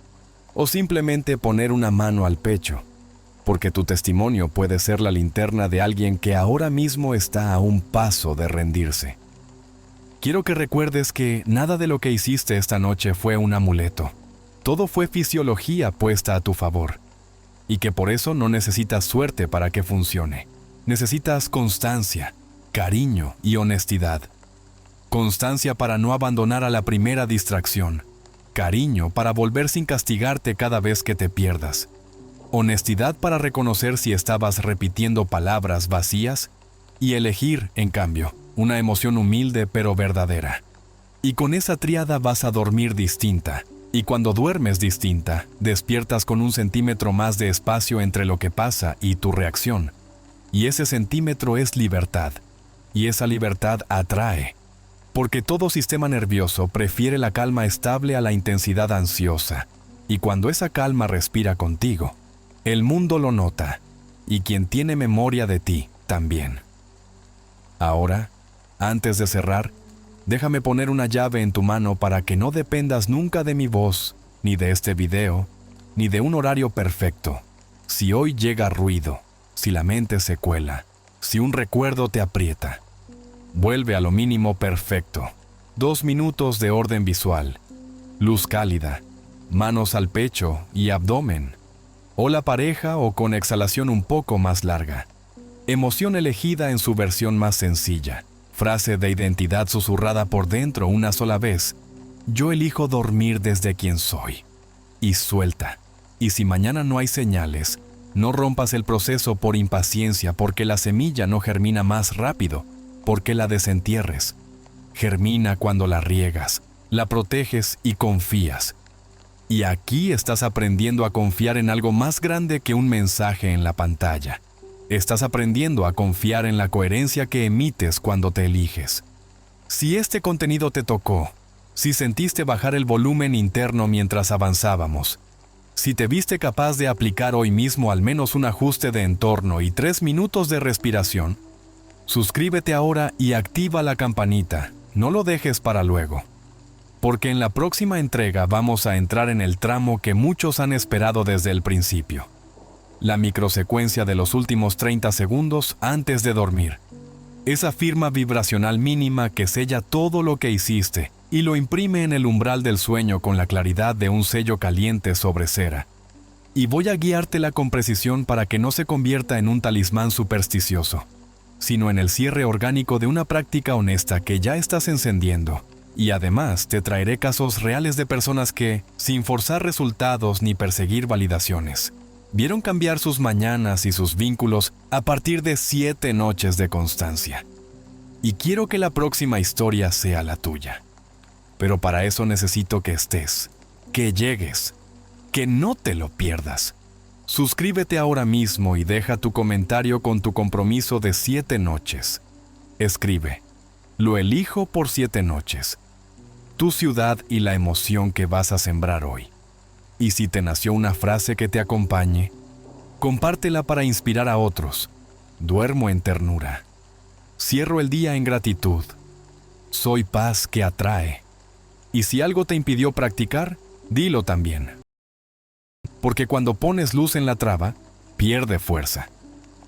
o simplemente poner una mano al pecho, porque tu testimonio puede ser la linterna de alguien que ahora mismo está a un paso de rendirse. Quiero que recuerdes que nada de lo que hiciste esta noche fue un amuleto. Todo fue fisiología puesta a tu favor, y que por eso no necesitas suerte para que funcione. Necesitas constancia, cariño y honestidad. Constancia para no abandonar a la primera distracción. Cariño para volver sin castigarte cada vez que te pierdas. Honestidad para reconocer si estabas repitiendo palabras vacías y elegir, en cambio, una emoción humilde pero verdadera. Y con esa tríada vas a dormir distinta. Y cuando duermes distinta, despiertas con 1 centímetro más de espacio entre lo que pasa y tu reacción. Y ese centímetro es libertad. Y esa libertad atrae. Porque todo sistema nervioso prefiere la calma estable a la intensidad ansiosa. Y cuando esa calma respira contigo, el mundo lo nota, y quien tiene memoria de ti también. Ahora, antes de cerrar, déjame poner una llave en tu mano para que no dependas nunca de mi voz, ni de este video, ni de un horario perfecto. Si hoy llega ruido, si la mente se cuela, si un recuerdo te aprieta, vuelve a lo mínimo perfecto. 2 minutos de orden visual, luz cálida, manos al pecho y abdomen, o la pareja o con exhalación un poco más larga. Emoción elegida en su versión más sencilla, frase de identidad susurrada por dentro una sola vez. Yo elijo dormir desde quien soy. Y suelta. Y si mañana no hay señales, no rompas el proceso por impaciencia porque la semilla no germina más rápido, porque la desentierres. Germina cuando la riegas, la proteges y confías. Y aquí estás aprendiendo a confiar en algo más grande que un mensaje en la pantalla. Estás aprendiendo a confiar en la coherencia que emites cuando te eliges. Si este contenido te tocó, si sentiste bajar el volumen interno mientras avanzábamos, si te viste capaz de aplicar hoy mismo al menos un ajuste de entorno y 3 minutos de respiración, suscríbete ahora y activa la campanita. No lo dejes para luego. Porque en la próxima entrega vamos a entrar en el tramo que muchos han esperado desde el principio. La microsecuencia de los últimos 30 segundos antes de dormir. Esa firma vibracional mínima que sella todo lo que hiciste y lo imprime en el umbral del sueño con la claridad de un sello caliente sobre cera. Y voy a guiártela con precisión para que no se convierta en un talismán supersticioso, sino en el cierre orgánico de una práctica honesta que ya estás encendiendo. Y además te traeré casos reales de personas que, sin forzar resultados ni perseguir validaciones, vieron cambiar sus mañanas y sus vínculos a partir de 7 noches de constancia. y quiero que la próxima historia sea la tuya. Pero para eso necesito que estés, que llegues, que no te lo pierdas. Suscríbete ahora mismo y deja tu comentario con tu compromiso de 7 noches. Escribe, lo elijo por 7 noches. Tu ciudad y la emoción que vas a sembrar hoy. Y si te nació una frase que te acompañe, compártela para inspirar a otros. Duermo en ternura. Cierro el día en gratitud. Soy paz que atrae. Y si algo te impidió practicar, dilo también. Porque cuando pones luz en la traba, pierde fuerza.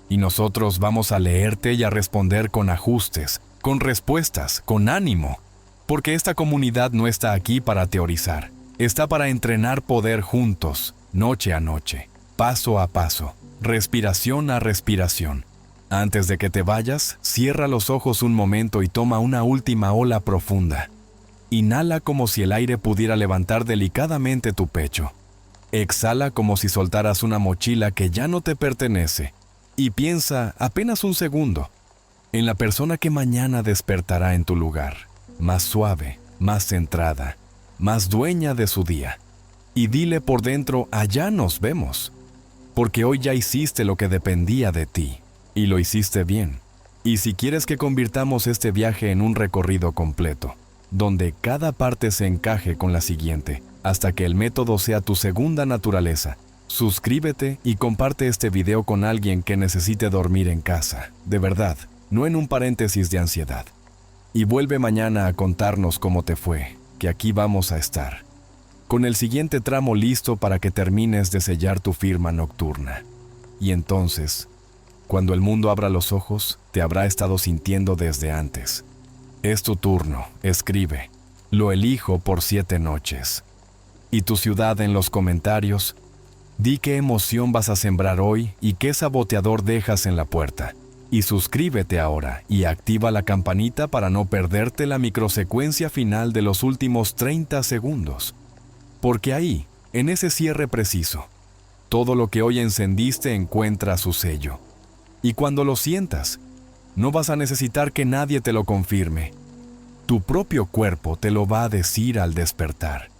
Y nosotros vamos a leerte y a responder con ajustes, con respuestas, con ánimo. Porque esta comunidad no está aquí para teorizar. Está para entrenar poder juntos, noche a noche, paso a paso, respiración a respiración. Antes de que te vayas, cierra los ojos un momento y toma una última ola profunda. Inhala como si el aire pudiera levantar delicadamente tu pecho. Exhala como si soltaras una mochila que ya no te pertenece. Y piensa, apenas un segundo, en la persona que mañana despertará en tu lugar, más suave, más centrada, más dueña de su día. Y dile por dentro, allá nos vemos. Porque hoy ya hiciste lo que dependía de ti. Y lo hiciste bien. Y si quieres que convirtamos este viaje en un recorrido completo, donde cada parte se encaje con la siguiente, hasta que el método sea tu segunda naturaleza, suscríbete y comparte este video con alguien que necesite dormir en casa, de verdad, no en un paréntesis de ansiedad. Y vuelve mañana a contarnos cómo te fue, que aquí vamos a estar, con el siguiente tramo listo para que termines de sellar tu firma nocturna. Y entonces, cuando el mundo abra los ojos, te habrá estado sintiendo desde antes. Es tu turno, escribe. Lo elijo por 7 noches. Y tu ciudad en los comentarios. Di qué emoción vas a sembrar hoy y qué saboteador dejas en la puerta. Y suscríbete ahora y activa la campanita para no perderte la microsecuencia final de los últimos 30 segundos. Porque ahí, en ese cierre preciso, todo lo que hoy encendiste encuentra su sello. Y cuando lo sientas, no vas a necesitar que nadie te lo confirme. Tu propio cuerpo te lo va a decir al despertar.